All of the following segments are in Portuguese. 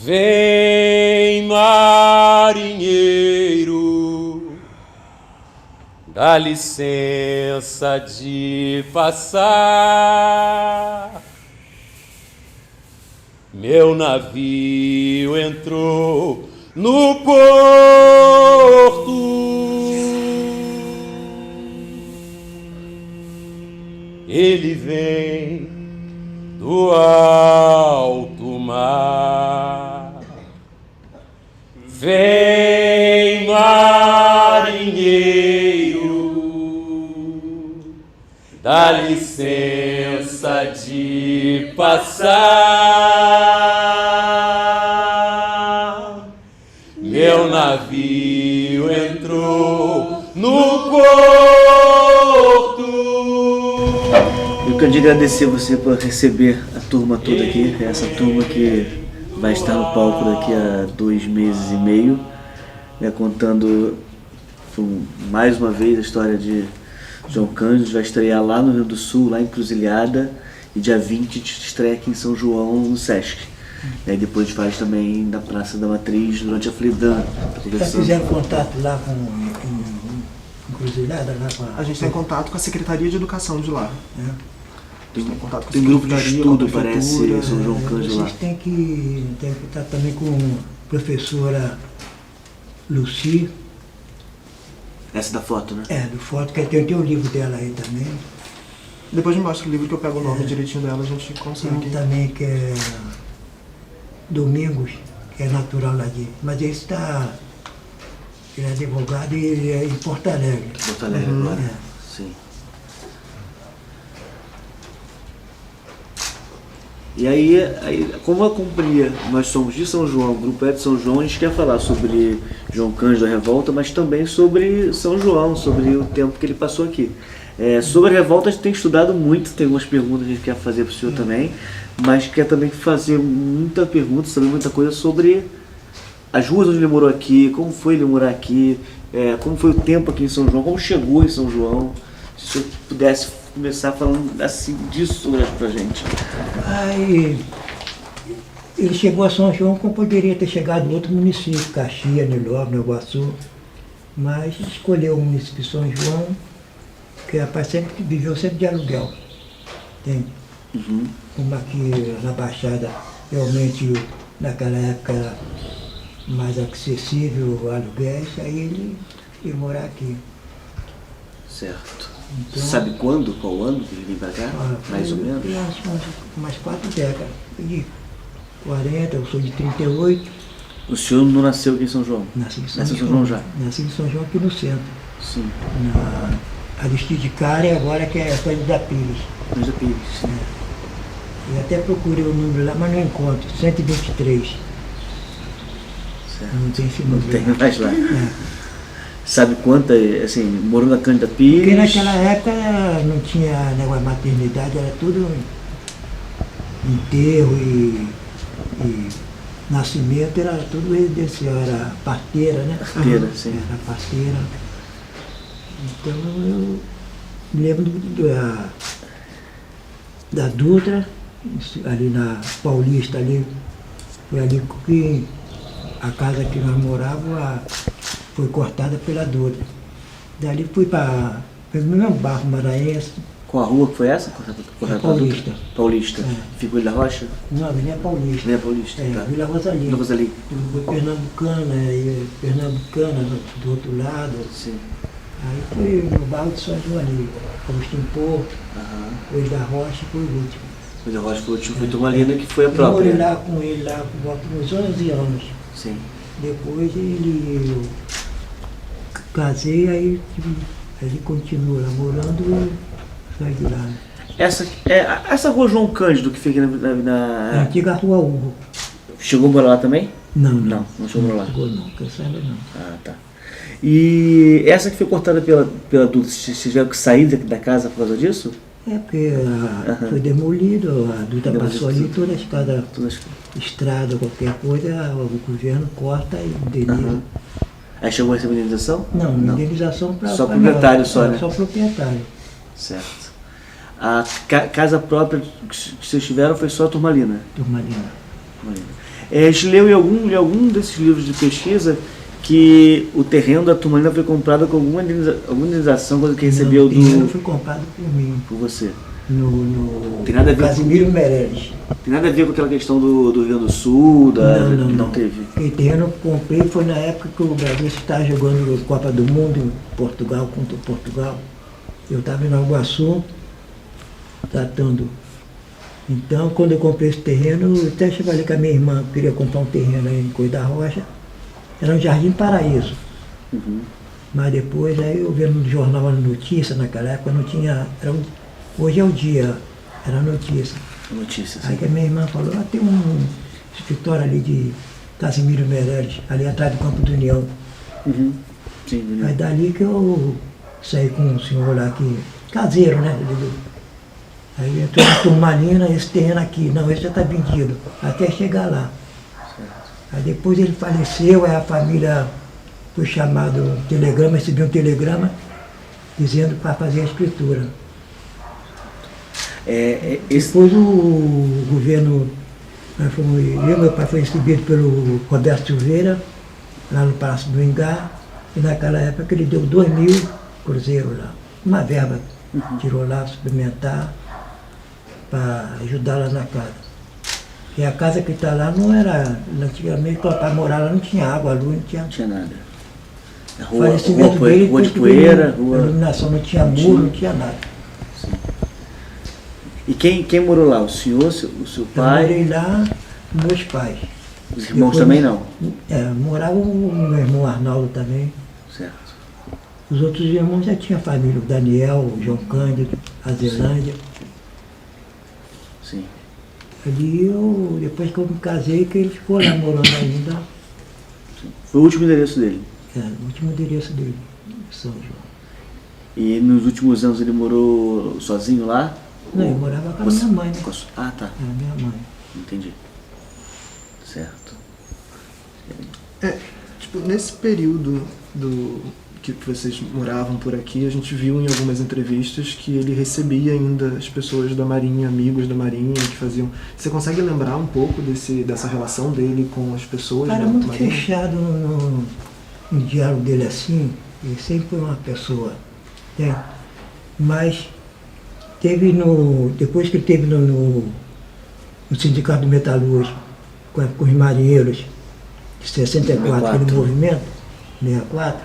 Vem, marinheiro, dá licença de passar. Meu navio entrou no porto. Ele vem do alto mar. Vem, marinheiro, dá licença de passar. Meu navio entrou no porto. Eu quero agradecer você por receber a turma toda aqui, essa turma que vai estar no palco daqui a 2 meses e meio, né, contando mais uma vez a história de João Cândido. Vai estrear lá no Rio do Sul, lá em Encruzilhada, e dia 20 estreia aqui em São João, no Sesc. E aí depois faz também na Praça da Matriz, durante a Flidan. Já fizeram contato lá com Encruzilhada? A gente tem contato com a Secretaria de Educação de lá. Tem grupo de estudo, parece, São João Cândido lá. Vocês têm que estar também com a professora Luci. Essa da foto, né? Do foto, que tem o livro dela aí também. Depois me mostra o livro que eu pego o nome direitinho dela, a gente consegue. Tem um também que é Domingos, que é natural lá de... Mas ele é advogado e ele é em Porto Alegre. Porto Alegre agora, sim. E aí, como a companhia, nós somos de São João, o grupo é de São João, a gente quer falar sobre João Cândido da Revolta, mas também sobre São João, sobre o tempo que ele passou aqui. Sobre a Revolta a gente tem estudado muito, tem algumas perguntas que a gente quer fazer para o senhor também, mas quer também fazer muita pergunta, saber muita coisa sobre as ruas onde ele morou aqui, como foi ele morar aqui, como foi o tempo aqui em São João, como chegou em São João. Se o senhor pudesse começar falando assim disso pra gente. Ele chegou a São João como poderia ter chegado em outro município, Caxias, Nilópolis, Nova Iguaçu, mas escolheu o município de São João, que rapaz viveu sempre de aluguel, entende? Como aqui na Baixada, realmente naquela época era mais acessível o aluguéis, aí ele ia morar aqui. Certo. Então, sabe quando, qual ano que ele veio pra cá? Mais ou menos? Umas 4 décadas. De 40, eu sou de 38. O senhor não nasceu aqui em São João? Nasci em São João já? Nasci em São João, aqui no centro. Sim. Na Aristides Cária, agora que é Cândido da Pires. Cândido da Pires. Eu até procurei o número lá, mas não encontro. 123. Certo. Não tem esse número. Não tem mais lá. Sabe quanta, assim, morou na Cândido da Pires? Porque naquela época não tinha negócio de maternidade, era tudo enterro e nascimento, era tudo residencial, era parteira, né? Parteira, sim. Era parteira. Então eu me lembro da Dutra, ali na Paulista, ali, foi ali que a casa que nós morávamos foi cortada pela Dutra. Dali fui para o mesmo bairro maranhense. Com a rua que foi essa? Paulista. Paulista. Ficou Vila Rocha? Não, Avenida Paulista. Avenida Paulista, tá. Vila Rosalina. Vila Rosalina. Foi Pernambucana do outro lado. Sim. Aí foi no bairro de São João ali, Agostinho Porto, depois da Rocha e foi o último. Depois da Rocha foi o último, foi Turmalina, que foi a própria. Eu morei lá com ele lá por volta de uns 11 anos. Sim. Depois eu casei, aí ele continua lá morando e sai de lá. Essa rua João Cândido que fica na... A antiga Rua Hugo. Chegou a morar lá também? Não chegou a morar lá. Chegou não, que eu saiba não. Ah, tá. E essa que foi cortada pela Dutra, vocês tiveram que sair da casa por causa disso? Porque foi demolido, a Dutra passou ali, toda a escada, estrada, qualquer coisa, o governo corta e delira. Aí chegou a receber indenização? Não, indenização para... Só proprietário só, né? Só proprietário. Certo. A casa própria que vocês tiveram foi só a Turmalina? Turmalina. A gente leu em algum desses livros de pesquisa que o terreno da Turmalina foi comprado com alguma indenização quando que recebeu O terreno foi comprado por mim, por você. no Tem nada a ver Casimiro Meirelles. Tem nada a ver com aquela questão do Rio Grande do Sul, não teve. Aquele terreno eu comprei foi na época que o Brasil estava jogando Copa do Mundo em Portugal contra Portugal. Eu estava em Nova Iguaçu, tratando. Então, quando eu comprei esse terreno, eu até falei com a minha irmã, que queria comprar um terreno aí em Coelho da Rocha. Era um Jardim Paraíso. Uhum. Mas depois, aí eu vendo no jornal a notícia, naquela época não tinha. Hoje é o dia, era notícia. Notícias. Aí que a minha irmã falou, tem um escritório ali de Casimiro Meirelles, ali atrás do Campo do União. Uhum. Sim, Aí dali que eu saí com um senhor lá que, caseiro, né? Aí entrou na Turmalina, esse terreno aqui, não, esse já está vendido, até chegar lá. Aí depois ele faleceu, aí a família foi chamado um telegrama, recebeu um telegrama dizendo para fazer a escritura. Depois o governo, meu pai foi recebido pelo Roberto Silveira, lá no Palácio do Ingá, e naquela época ele deu 2.000 cruzeiros lá, uma verba, tirou lá suplementar para ajudar lá na casa. E a casa que está lá não era, antigamente para morar lá não tinha água, luz, não tinha. Não tinha nada. Rua de poeira, a iluminação não tinha muro, não tinha nada. Sim. E quem morou lá? O senhor, o seu pai? Eu morei lá com meus pais. Os irmãos também não? Morava o meu irmão Arnaldo também. Certo. Os outros irmãos já tinham família, o Daniel, o João Cândido, a Zelândia. Sim. Ali depois que eu me casei, que ele ficou lá morando ainda. Sim. Foi o último endereço dele? O último endereço dele, São João. E nos últimos anos ele morou sozinho lá? Não, eu morava com a minha mãe, né? Ah, tá. Minha mãe. Entendi. Certo. Tipo, nesse período que vocês moravam por aqui, a gente viu em algumas entrevistas que ele recebia ainda as pessoas da Marinha, amigos da Marinha, que faziam... Você consegue lembrar um pouco dessa relação dele com as pessoas Era da muito Marinha? fechado no diálogo dele assim, ele sempre foi uma pessoa, né? Mas depois que ele teve no Sindicato do Metalúrgico, com os marinheiros, de 64, aquele movimento, 64,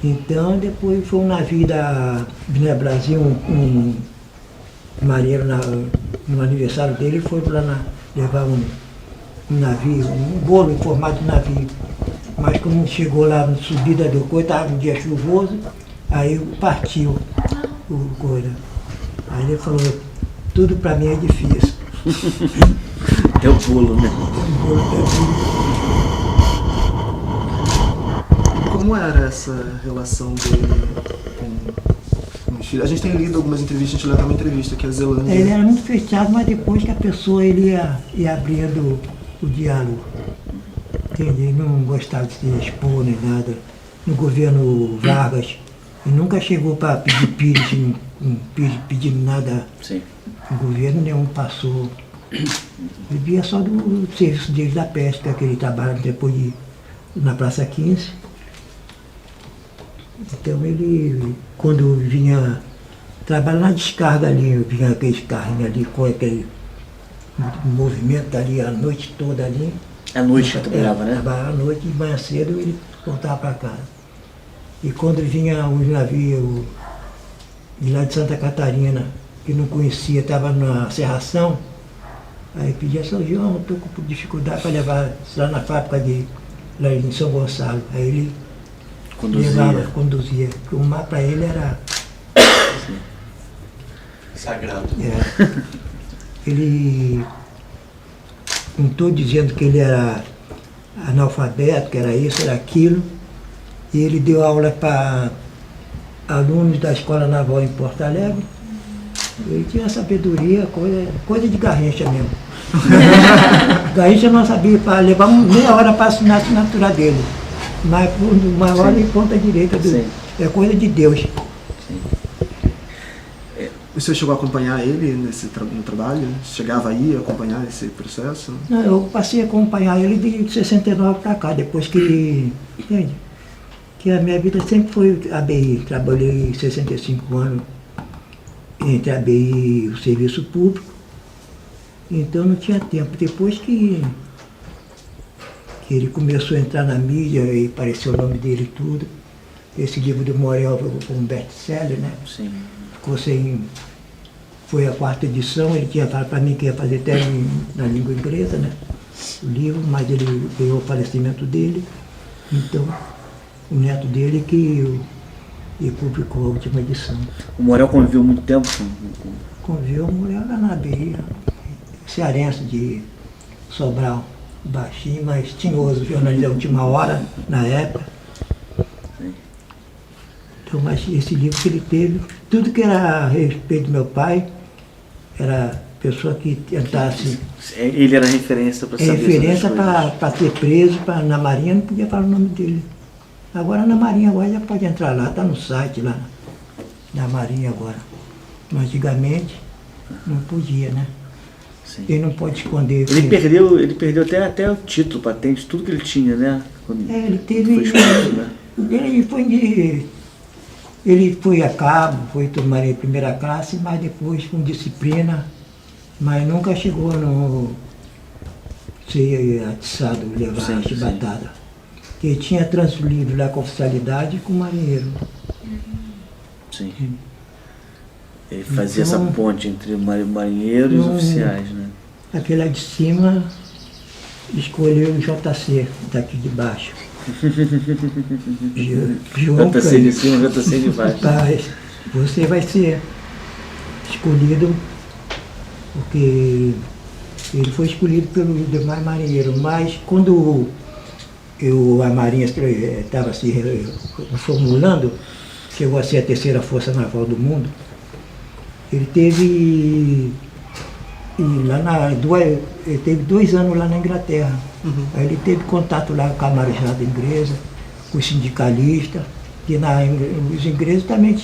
então depois foi um navio da Avenida Brasil, um marinheiro no aniversário dele, foi lá levar um navio, um bolo em formato de navio. Mas quando chegou lá na subida do coisa, estava um dia chuvoso, aí partiu o coisa. Aí ele falou, tudo para mim é difícil. É o bolo, né? O bolo é difícil. Como era essa relação dele com os filhos? A gente tem lido algumas entrevistas, a gente leu até uma entrevista que a Zelândia... Ele era muito fechado, mas depois que a pessoa ele ia abrindo o diálogo. Entende? Ele não gostava de se expor nem nada. No governo Vargas, ele nunca chegou para pedir pedindo nada. Sim. O governo nenhum passou. Vivia só do serviço dele da pesca, que ele trabalha depois na Praça 15. Então ele, quando vinha trabalhar na descarga ali, vinha aqueles carrinhos ali com aquele movimento ali a noite toda ali. À noite que trabalhava, né? Trabalhava à noite e manhã cedo ele voltava para casa. E quando vinha um navio de lá de Santa Catarina, que não conhecia, estava na serração, aí pedia, São João, estou com dificuldade para levar lá na fábrica lá em São Gonçalo. Aí ele conduzia. Porque o mar para ele era Sagrado. Ele, não estou dizendo que ele era analfabeto, que era isso, era aquilo, e ele deu aula para alunos da Escola Naval em Porto Alegre. Ele tinha sabedoria, coisa de Garrincha mesmo. Garrincha não sabia, para levar meia hora para assinar a assinatura dele. Mas uma hora em ponta direita, é coisa de Deus. O senhor chegou a acompanhar ele no trabalho? Chegava aí a acompanhar esse processo? Não, eu passei a acompanhar ele de 69 para cá, depois que, entende? Que a minha vida sempre foi ABI. Trabalhei 65 anos entre a ABI e o serviço público, então não tinha tempo. Depois que ele começou a entrar na mídia e apareceu o nome dele e tudo, esse livro do Morel foi um best-seller, né? Sim. Ficou sem... Foi a 4ª edição, ele tinha falado para mim que ia fazer até na língua inglesa, né? O livro, mas ele veio o falecimento dele, então o neto dele que publicou a última edição. O Morel conviveu muito tempo Conviveu mulher lá na Bahia, cearense de Sobral, baixinho, mas tinhoso, jornalista da última hora, na época. Então, mas esse livro que ele teve, tudo que era a respeito do meu pai, era pessoa que tentasse... Ele era referência para saber referência para ser preso, na Marinha não podia falar o nome dele. Agora na Marinha agora já pode entrar lá, está no site lá, na Marinha agora. Mas antigamente não podia, né? Sim. Ele não pode esconder. Ele perdeu até o título, patente, tudo que ele tinha, né? Quando ele teve... foi expulso, né? Ele foi a cabo, foi do Marinha primeira classe, mas depois com disciplina, mas nunca chegou no ser atiçado, levar chibatada. Porque tinha transferido lá com oficialidade com o marinheiro. Sim. Ele fazia essa ponte entre o marinheiro e os oficiais, né? Aquele lá de cima escolheu o JC, daqui de baixo. João JC de cima, JC de baixo. Rapaz, você vai ser escolhido, porque ele foi escolhido pelos demais marinheiros, mas quando a Marinha estava se reformulando, chegou a ser a 3ª Força Naval do mundo, ele teve ele teve 2 anos lá na Inglaterra. Uhum. Aí ele teve contato lá com a marinhada inglesa, com os sindicalistas, que os ingleses também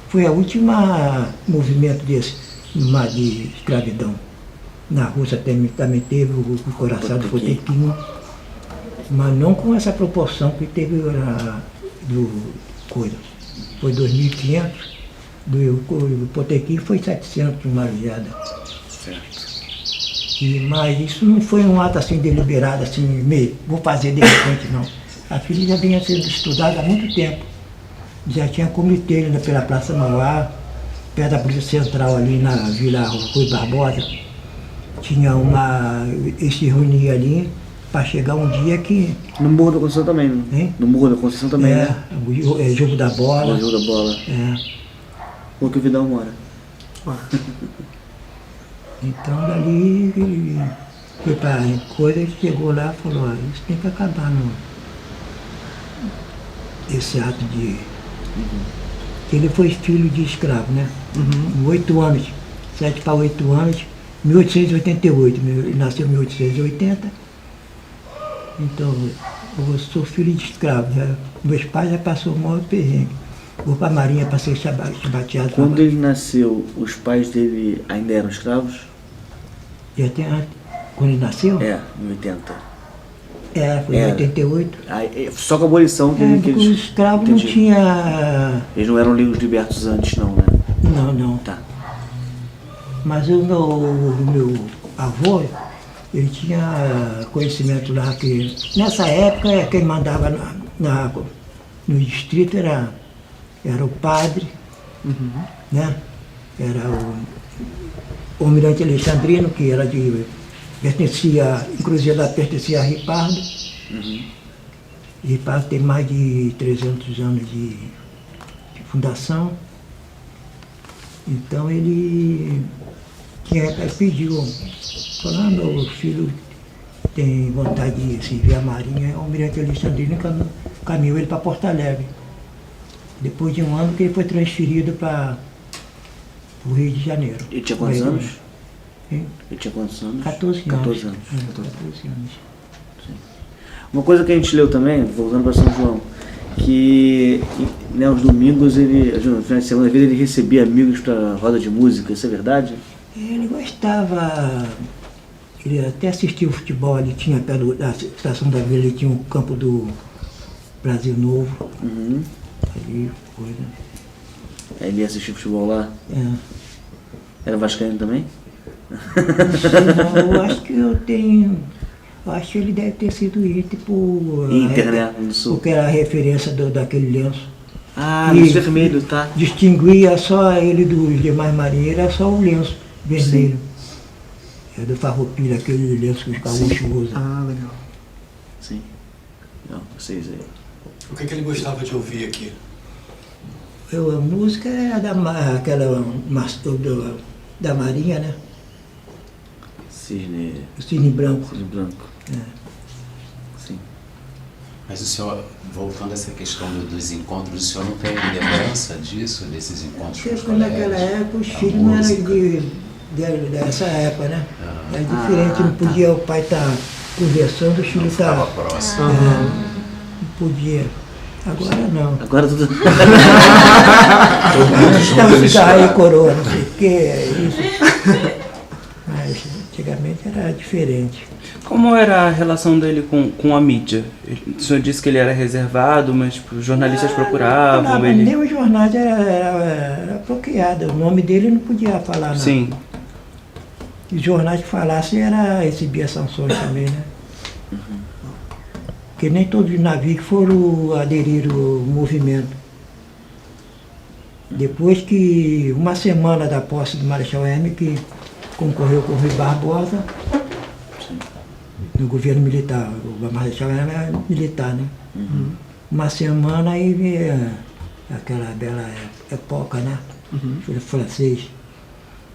foi a última movimento desse, de escravidão. Na Rússia também teve o coraçado Potemkin, mas não com essa proporção que teve do coisa. Foi 2.500, do Potemkin foi 700 de marinhada. Mas isso não foi um ato assim deliberado, assim, vou fazer de repente, não. A filha já vinha sendo estudada há muito tempo. Já tinha comitê ainda pela Praça Mauá, perto da Polícia Central ali na Vila Rui Barbosa. Tinha eles se reuniam ali para chegar um dia que... No Morro da Conceição também, né? Hein? No Morro da Conceição também, né? Jogo da bola. O jogo da bola. O que o Vidal mora. Então dali ele foi para coisa, ele chegou lá e falou, isso tem que acabar esse ato de... Ele foi filho de escravo, né? Uhum. 8 anos, 7 para 8 anos, 1888, ele nasceu em 1880. Então, eu sou filho de escravo, meus pais já passaram o maior perrengue. Vou para a Marinha para ser chibateado. Quando ele nasceu, os pais dele ainda eram escravos? Quando ele nasceu? Em 80. Foi em 88. Só com a abolição que Porque eles... os escravos não tinha... Eles não eram libertos antes, não, né? Não. Tá. Mas o meu avô, ele tinha conhecimento lá que... Nessa época, quem mandava no distrito era o padre, né? Era o almirante Alexandrino, que era inclusive ela pertencia a Ripardo. Ripardo tem mais de 300 anos de fundação. Então ele pediu, falou, meu filho tem vontade de servir a Marinha. O almirante Alexandrino caminhou ele para Porto Alegre. Depois de um ano que ele foi transferido para o Rio de Janeiro. Ele tinha quantos anos? Hein? Ele tinha quantos anos? 14 anos. 14 anos. 14 anos. Sim. Uma coisa que a gente leu também, voltando para São João, que né, aos domingos, no final de semana, às vezes ele recebia amigos para roda de música, isso é verdade? Ele gostava, ele até assistia o futebol, ele tinha perto da Estação da Vila, ele tinha um campo do Brasil Novo, Uhum. ali, coisa. Aí ele ia assistir futebol lá. É. Era vascaíno também? Não, eu acho que eu acho que ele deve ter sido Inter por... Inter, né? No Sul. Porque era a referência daquele lenço. Ah, E- no vermelho, tá. Distinguia só ele dos demais marinheiros, era só o lenço vermelho. É do Farroupilha, aquele lenço que os gaúchos usam. Ah, legal. Sim. Não, vocês aí. O que ele gostava de ouvir aqui? A música era da Marinha, né? Cisne O Cisne Branco. Branco. É. Sim. Mas o senhor, voltando a essa questão dos encontros, o senhor não tem lembrança disso, desses encontros com os Porque naquela colegas? época os A filhos não eram música? dessa época, né? Ah, Era diferente, não podia o pai estar conversando, os não filhos ficava estavam. próximo. Não podia. Agora não. Agora tudo. Todo mundo junto Então, e cigarro aí, misturado. coroa, não sei o que, é isso. Mas antigamente era diferente. Como era a relação dele com a mídia? O senhor disse que ele era reservado, mas os jornalistas procuravam Nem ele. os jornais era bloqueado. O nome dele não podia falar nada. Sim. E os jornais que falassem recebia sanções também, né? Porque nem todos os navios que foram aderir ao movimento. Depois que, uma semana da posse do Marechal Hermes, que concorreu com o Rui Barbosa, no governo militar. O Marechal Hermes era militar, né? Uma semana aí veio aquela bela época, né? Foi francês.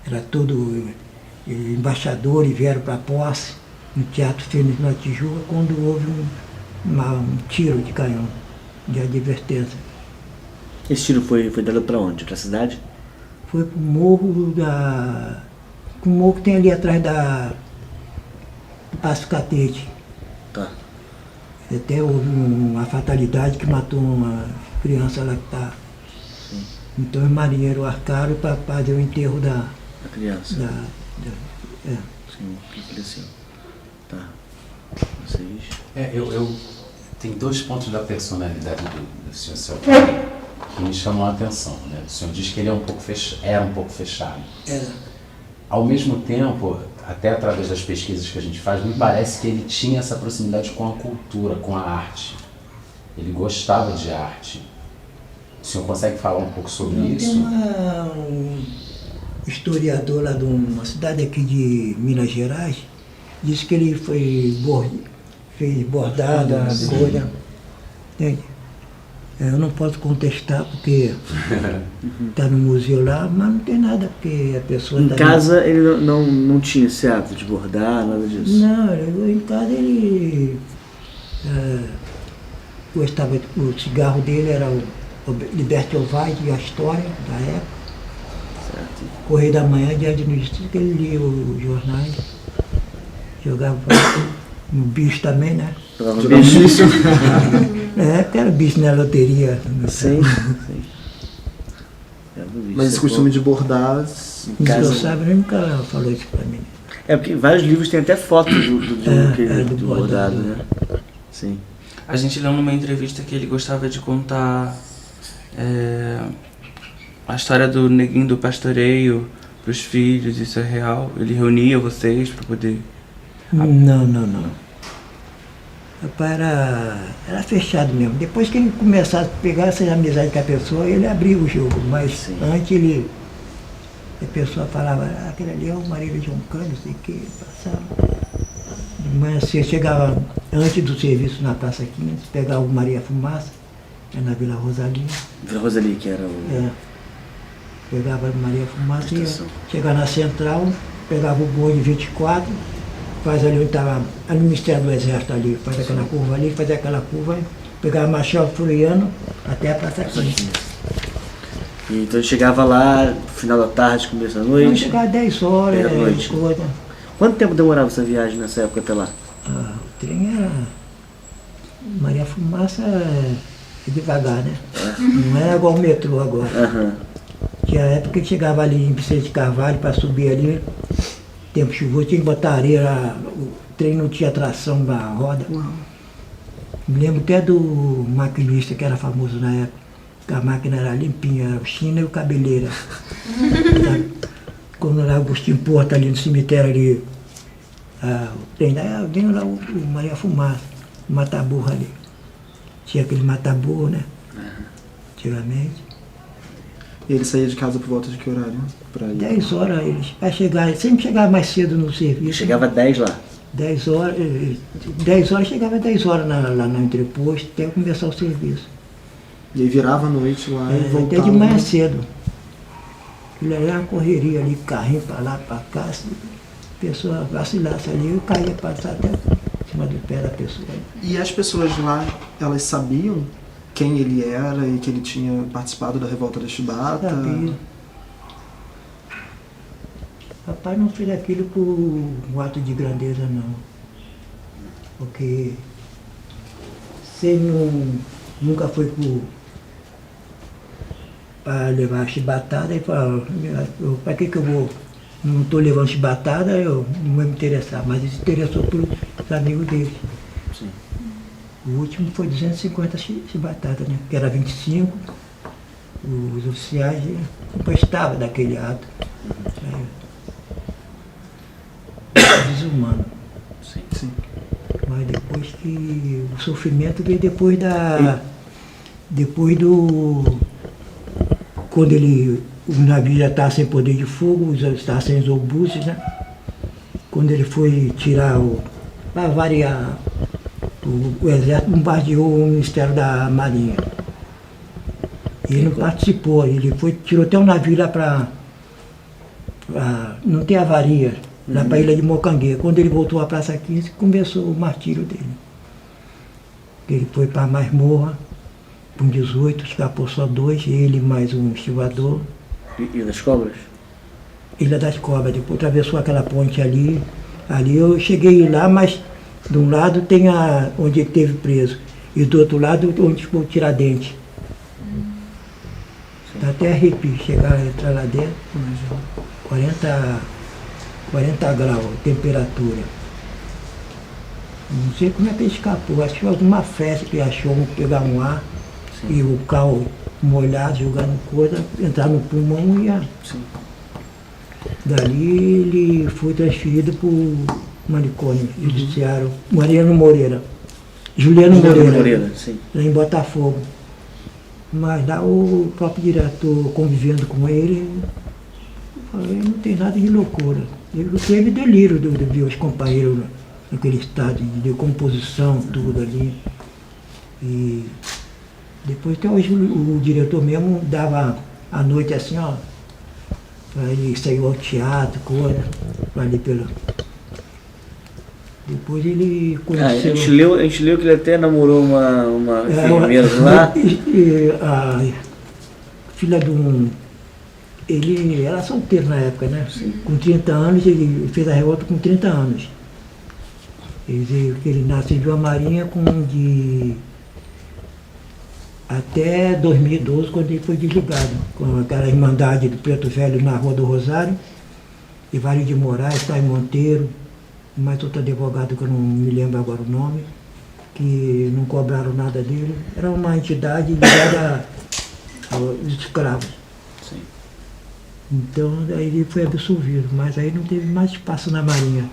Era tudo embaixadores vieram para a posse, no Teatro Fênix na Tijuca, quando houve um tiro de canhão, de advertência. Esse tiro foi dado pra onde? Pra cidade? Foi pro morro o morro que tem ali atrás do Passo Catete. Tá. Até houve uma fatalidade que matou uma criança lá que tá. Então os marinheiros arcaram para fazer o enterro da. A criança. É. Sim, o que aconteceu? Tá. Vocês. Tem dois pontos da personalidade do senhor Celton que me chamam a atenção. Né? O senhor diz que ele era um pouco fechado. Ao mesmo tempo, até através das pesquisas que a gente faz, me parece que ele tinha essa proximidade com a cultura, com a arte. Ele gostava de arte. O senhor consegue falar um pouco sobre isso? Tem um historiador lá de uma cidade aqui de Minas Gerais, disse que ele fez bordado, coisa. Entende? Eu não posso contestar porque está no museu lá, mas não tem nada, porque a pessoa Em tá casa ele não tinha esse hábito de bordar, nada disso. Não, em casa ele gostava, o cigarro dele era o Liberty Ovaide, a história da época. Certo. Correio da Manhã, Diário de Notícias, que ele lia os jornais, jogava no bicho também, né? Jogava Jogava bicho. bicho. Era bicho na loteria. Sim, sim. Jogava bicho. Mas esse costume de bordar. Em casa. Não sabe, ele nunca falou isso pra mim. É porque vários livros têm até fotos do do bordado, bordado. né? Sim. A gente leu numa entrevista que ele gostava de contar a história do neguinho do pastoreio pros filhos, isso é real? Ele reunia vocês para poder... Não. O pai era fechado mesmo. Depois que ele começasse a pegar essa amizade com a pessoa, ele abria o jogo. Mas Sim. antes a pessoa falava, aquele ali é o marido de João Cândido, não sei o que, passava. De manhã cedo, chegava antes do serviço na Praça 15, pegava o Maria Fumaça, na Vila Rosalia. Vila Rosalie, que era o... Pegava a Maria Fumaça, ia Estação. chegar na Central, pegava o bonde 24, faz ali onde estava no Ministério do Exército ali, faz aquela curva ali, faz aquela curva, pegava Marechal Floriano até a Praça 15. E então ele chegava lá, no final da tarde, começo da Então noite. chegava 10 horas, Era noite. coisa. Quanto tempo demorava essa viagem nessa época até lá? O trem era. Maria Fumaça devagar, né? Não era igual o metrô agora. Aham. Tinha época que chegava ali em Vicente Carvalho para subir ali, tempo chuvoso, tinha que botar areia, o trem não tinha tração na roda. Me lembro até do maquinista que era famoso na época, que a máquina era limpinha, era o China e o Cabeleira. Quando era Agostinho Porta ali no cemitério ali, o trem, aí vinha lá o Maria Fumaça, o mata-burro ali. Tinha aquele mata-burro, né? Antigamente. E ele saía de casa por volta de que horário? Pra ir? 10 horas eles, para chegar, sempre chegava mais cedo no serviço. Chegava 10 lá. 10 horas, 10 horas, chegava 10 horas lá no entreposto até começar o serviço. E aí virava a noite lá e voltava. Até de manhã cedo. Aquilo ali era uma correria ali, carrinho para lá, para cá. Se a pessoa vacilasse ali, eu caía passar até em cima do pé da pessoa. E as pessoas lá, elas sabiam quem ele era e que ele tinha participado da revolta da Chibata? Sabia. Papai não fez aquilo por um ato de grandeza, não. Porque se ele nunca foi para levar a chibatada, ele falou, para que eu vou? Não estou levando chibatada, eu não vou me interessar. Mas ele se interessou pelos amigos dele. Sim. O último foi 250 chibatadas, né? Que era 25. Os oficiais gostavam daquele ato. Desumano. Sim. Sim. Mas depois que o sofrimento veio depois quando o navio já estava sem poder de fogo, já estava sem os obuses, né? Quando ele foi tirar para variar, o exército bombardeou o Ministério da Marinha. Ele não participou, ele tirou até um navio lá para não ter avaria, lá para a ilha de Mocangueira. Quando ele voltou à Praça 15, começou o martírio dele. Ele foi para a Masmorra, com 18, escapou só 2, ele mais um estivador. E das cobras? Ilha das Cobras, depois atravessou aquela ponte ali. Ali eu cheguei lá, mas de um lado tem onde ele esteve preso, e do outro lado onde ficou o Tiradentes. Dá até arrepio chegar, entrar lá dentro, 40 graus de temperatura. Não sei como é que ele escapou, acho que foi alguma festa que achou pegar um ar. Sim. E o carro molhado, jogando coisa, entrar no pulmão e ia. Sim. Dali ele foi transferido para o manicômio judiciário, Mariano Moreira. Juliano Moreira, sim. Lá em Botafogo. Mas lá o próprio diretor, convivendo com ele, falou, ele não tem nada de loucura. Ele teve delírio de ver os companheiros naquele estado de decomposição, tudo ali. E depois até hoje o diretor mesmo dava à noite assim, ó, para ele sair ao teatro, coisa, ali pelo. Depois ele conheceu. A gente leu que ele até namorou uma enfermeira lá. A filha de um. Ele era solteiro na época, né? Sim. Com 30 anos, ele fez a revolta com 30 anos. Ele nasceu em Vila Marinha até 2012, quando ele foi desligado, com aquela irmandade do Preto Velho na Rua do Rosário, e Vale de Moraes, Thay Monteiro, e mais outro advogado que eu não me lembro agora o nome, que não cobraram nada dele. Era uma entidade ligada aos escravos. Sim. Então aí ele foi absolvido, mas aí não teve mais espaço na Marinha.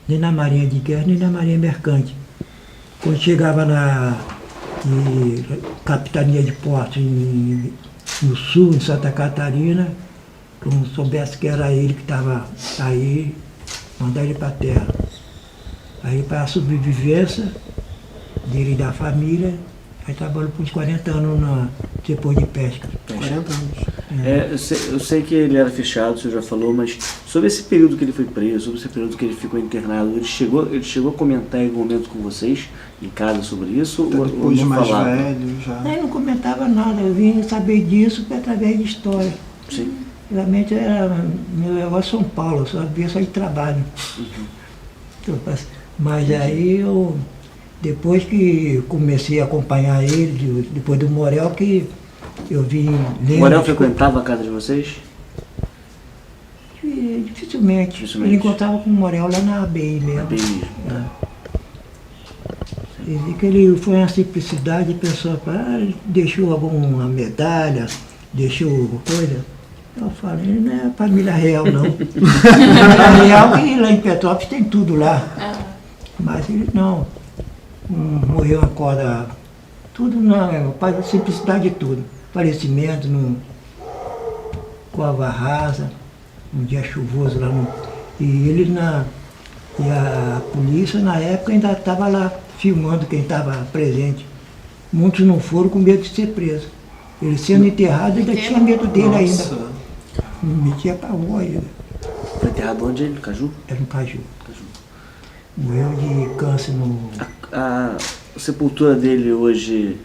Nem na Marinha de Guerra, nem na Marinha Mercante. Quando chegava na Capitania de Portos no sul, em Santa Catarina, quando soubesse que era ele que estava aí, mandar ele para a terra. Aí para a sobrevivência dele e da família, aí trabalhou por uns 40 anos no setor de pesca. 40 anos. Eu sei que ele era fechado, o senhor já falou, mas sobre esse período que ele foi preso, sobre esse período que ele ficou internado, ele chegou a comentar em algum momento com vocês, em casa, sobre isso? Até ou depois de não mais falava? velho, já. Aí não comentava nada, eu vim saber disso através de história. Sim. Realmente meu negócio São Paulo, eu só via só de trabalho. Mas aí Depois que comecei a acompanhar ele, depois do Morel, que eu vim lendo... O Morel frequentava a casa de vocês? Dificilmente. Dificilmente. Ele encontrava com o Morel lá na ABI mesmo. Bem mesmo. Eu vi que ele foi uma simplicidade, a pessoa fala, deixou alguma medalha, deixou coisa. Eu falei, ele não é família real não. Família real que lá em Petrópolis tem tudo lá. Mas ele não. Morreu acorda, tudo não, a simplicidade de tudo. Falecimento, cova rasa, um dia chuvoso lá no. E a polícia na época ainda estava lá filmando quem estava presente. Muitos não foram com medo de ser preso. Ele sendo enterrado ainda tinha medo dele ainda. Metia pra rua ainda. Foi enterrado onde? No Caju? Era no Caju. Morreu de câncer no. A sepultura dele hoje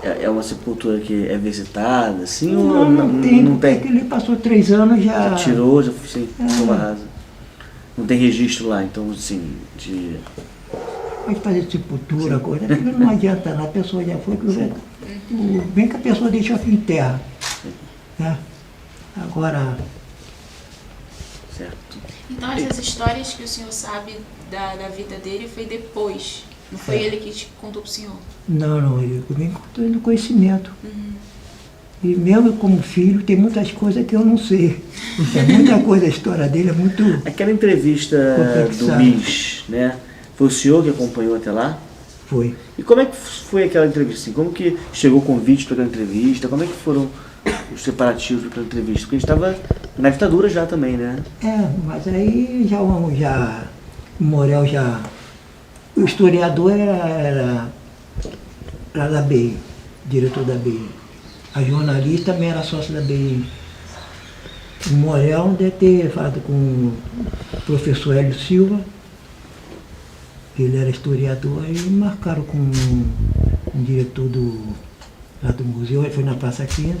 é uma sepultura que é visitada, assim? Ou Não tem, não porque tem? ele passou 3 anos já. Já tirou, já sim, cova rasa. Não tem registro lá, então, assim, de... Pode fazer sepultura, coisa, aquilo não adianta não, a pessoa já foi, bem que a pessoa deixou aqui em terra. Né? Agora, Certo. Então essas histórias que o senhor sabe da vida dele foi depois, não foi ele que te contou pro senhor? não, eu me encontrei no conhecimento. E mesmo como filho, tem muitas coisas que eu não sei. É muita coisa, a história dele é muito... Aquela entrevista do Complexado. MIS, né? Foi o senhor que acompanhou até lá? Foi. E como é que foi aquela entrevista? Assim? Como que chegou o convite para aquela entrevista? Como é que foram os separativos para aquela entrevista? Porque a gente estava na ditadura já também, né? Mas aí o Morel já... O historiador era da BI, diretor da BI. A jornalista também era sócia da BI. O Morel deve ter falado com o professor Hélio Silva, ele era historiador, e marcaram com um diretor lá do museu, ele foi na Praça 15,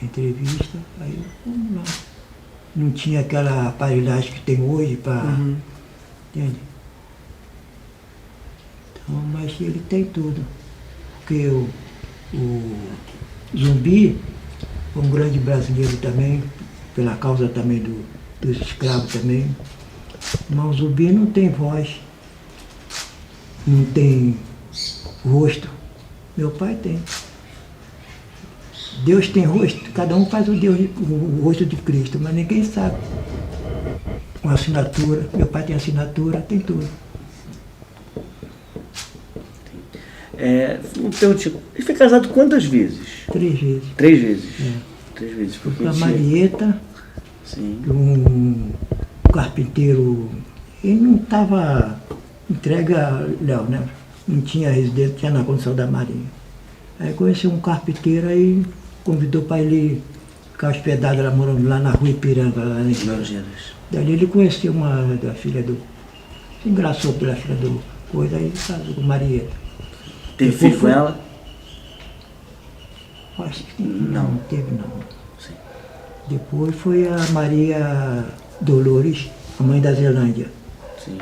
entrevista, aí vamos lá. Não tinha aquela aparelhagem que tem hoje para. Entende? Então, mas ele tem tudo. Porque o Zumbi foi um grande brasileiro também, pela causa também dos escravos também. Mas o Zumbi não tem voz, não tem rosto. Meu pai tem. Deus tem rosto, cada um faz o rosto de Cristo, mas ninguém sabe. Com assinatura, meu pai tem assinatura, tem tudo. Ele foi casado quantas vezes? 3 vezes. 3 vezes. É. 3 vezes. Porque Com a Marieta, Sim. um carpinteiro, ele não estava entregue a Léo, né? Não tinha residência, tinha na condição da Marinha. Aí conheceu um carpinteiro, aí convidou para ele ficar hospedado lá, morando lá na rua Ipiranga, lá em Laranjeiras. Dali ele conheceu uma da filha do... Se engraçou pela filha do coisa, aí casou com Marieta. Teve Depois filho com ela? Acho que Não. não teve não. Sim. Depois foi a Maria Dolores, a mãe da Zelândia. Sim.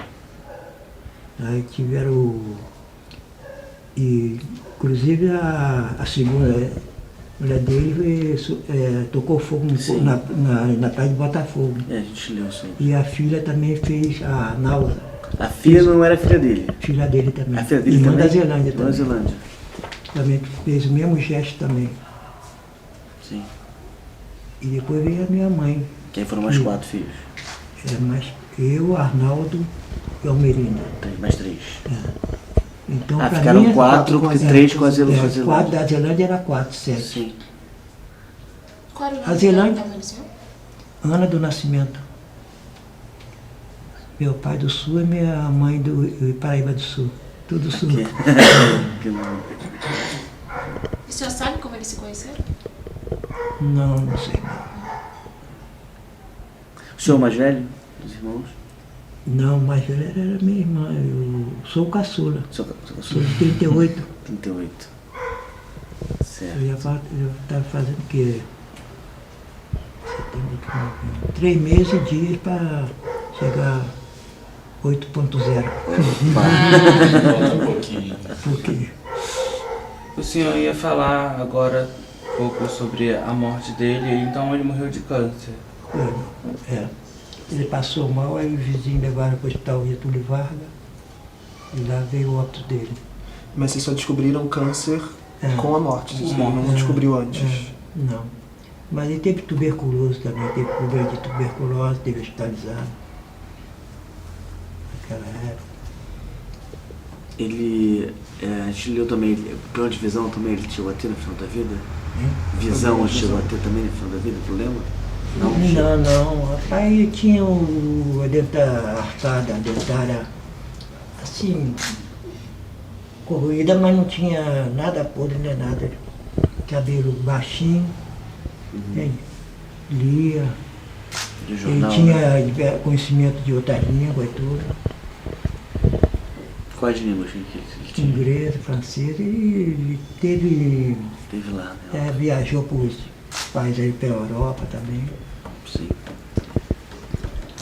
Aí tiveram... E, inclusive a segunda mulher dele tocou fogo na praia de Botafogo. A gente leu isso aí. E a filha também fez a Nausa, A filha não era filha dele. filha dele também. A filha dele Irmã também? da Zelândia Irmã da também. Zelândia. Também fez o mesmo gesto também. Sim. E depois veio a minha mãe. Que aí foram mais 4 filhos. Mas eu, Arnaldo e Almerinda. Mais 3. Então, Ah, pra ficaram mim, 4, porque 3 com a Zelândia. 4 da Zelândia era 4, 7. Sim. Qual era o A nome Zelândia- da mãe do senhor? Ana do Nascimento. Meu pai do Sul e minha mãe do Paraíba do Sul. Tudo Sul. Que não- O senhor sabe como eles se conheceram? Não sei. O senhor mais velho dos irmãos? Não, mas ela era minha irmã. Eu sou o caçula. Sou Sou de 38. 38. Certo. Eu estava fazendo o quê? 3 meses e dias para chegar 8.0. Volta um pouquinho. Porque O senhor ia falar agora um pouco sobre a morte dele, então ele morreu de câncer. ele passou mal, aí os vizinhos levaram para o hospital Getúlio Vargas e lá veio o óbito dele. Mas vocês só descobriram câncer com a morte, você não descobriu antes. Não. Mas ele teve tuberculose também, teve problema de tuberculose, teve hospitalizado. Naquela época. Ele, a gente leu também, problema de visão também ele chegou a ter no final da vida? Hein? Visão ele chegou a ter também no final da vida, problema? Não. Rapaz, ele tinha a dentária assim, corroída, mas não tinha nada podre, nem nada. Cabelo baixinho, lia. De jornal, Ele tinha né? conhecimento de outras línguas e tudo. Quais línguas que tinha? Inglês, francês, e teve. Teve lá, né? Viajou para os países aí pela Europa também. Sim.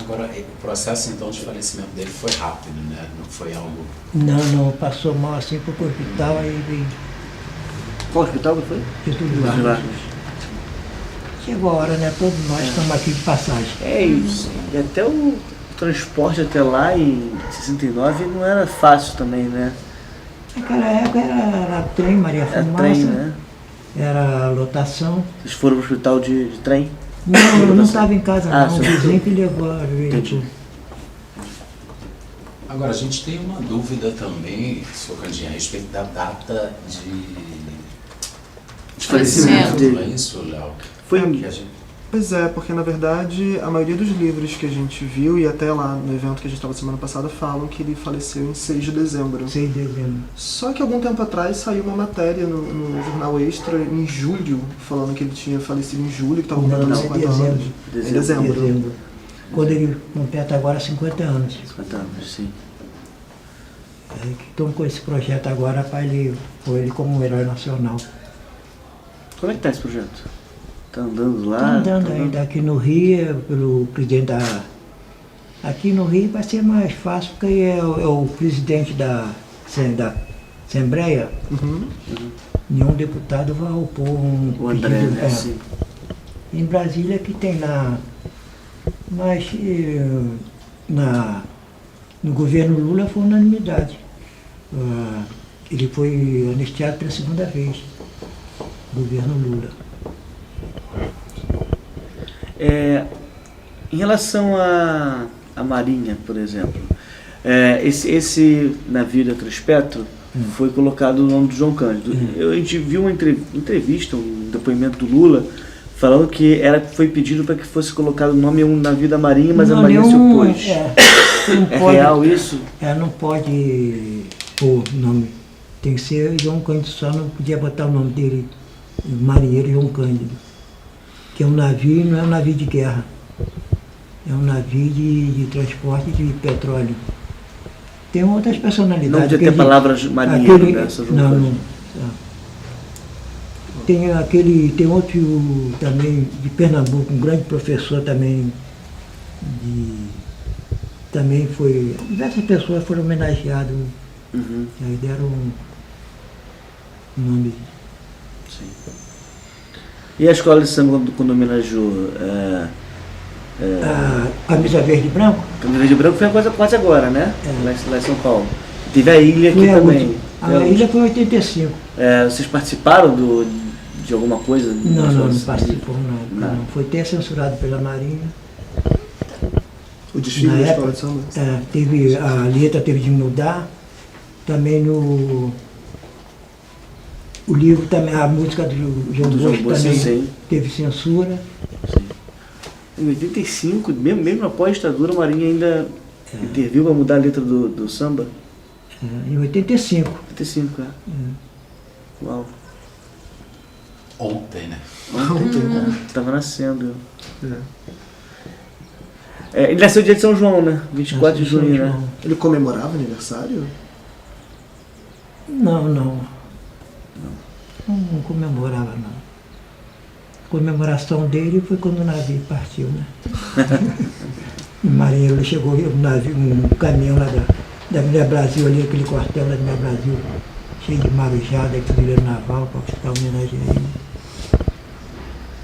Agora, o processo então de falecimento dele foi rápido, né? Não foi algo... Não, passou mal assim para o hospital, aí veio. Qual hospital que foi? Getúlio Vargas. Chegou a hora, né? Todos nós estamos aqui de passagem. É isso. E até o transporte até lá em 69 não era fácil também, né? Naquela época era trem, Maria Era Fumaça, trem, né? era lotação. Vocês foram pro hospital de trem? Não, eu não estava em casa Ah, não, o sim. vizinho que levou a Entendi. gente. Agora, a gente tem uma dúvida também, Sr. Candinha, a respeito da data de Falecimento dele. não é isso, Léo? Foi Que a gente... Pois é, porque na verdade a maioria dos livros que a gente viu e até lá no evento que a gente estava semana passada falam que ele faleceu em 6 de dezembro. 6 de dezembro. Só que algum tempo atrás saiu uma matéria no Jornal Extra em julho, falando que ele tinha falecido em julho, que estava completando Não, 50 dezembro. anos. Em dezembro. Dezembro. Quando ele completa agora 50 anos. 50 anos, sim. Aí que estamos com esse projeto agora para ele pôr ele como um herói nacional. Como é que tá esse projeto? Tá andando lá? Está andando ainda aqui no Rio, pelo presidente da... Aqui no Rio vai ser mais fácil, porque é o presidente da Assembleia. Nenhum deputado vai opor um O André, pedido. né? Sim. Em Brasília que tem lá, mas no governo Lula foi unanimidade. Ele foi anistiado pela segunda vez, governo Lula. Em relação à Marinha, por exemplo, esse navio da Transpetro foi colocado o nome do João Cândido. A gente viu uma entrevista, um depoimento do Lula, falando que foi pedido para que fosse colocado o nome em um navio da Marinha, mas a Marinha se opôs. Real isso? Não pode pôr nome. Tem que ser João Cândido, só não podia botar o nome dele, marinheiro João Cândido. Que é um navio, não é um navio de guerra. É um navio de transporte de petróleo. Tem outras personalidades. Não podia ter palavras marinheiro nessa não. Tem outro também de Pernambuco, um grande professor também, também foi. Diversas pessoas foram homenageadas. Aí deram um nome. Sim. E a escola de samba quando homenageou? A camisa verde e branco? Camisa verde e branco foi uma coisa quase agora, né? Lá em São Paulo. Teve a ilha aqui também. A ilha foi em 85. Vocês participaram de alguma coisa? Não participou, não. Foi até censurado pela Marinha. O desfile da escola de samba? A letra teve de mudar. Também o livro também, a música do João Bosco também teve censura. Sim. Em 85, mesmo após a ditadura, a Marinha ainda interviu para mudar a letra do samba? Em 85. 85, Uau. Ontem, né? Ontem, estava nascendo. Ele nasceu dia de São João, né? 24 de junho, né? Ele comemorava aniversário? Não comemorava, não. A comemoração dele foi quando o navio partiu, né? um marinheiro, ele chegou um caminhão lá da Avenida Brasil, ali, aquele quartel da Avenida Brasil, cheio de marujada, fuzileiro naval, para prestar homenagem a ele.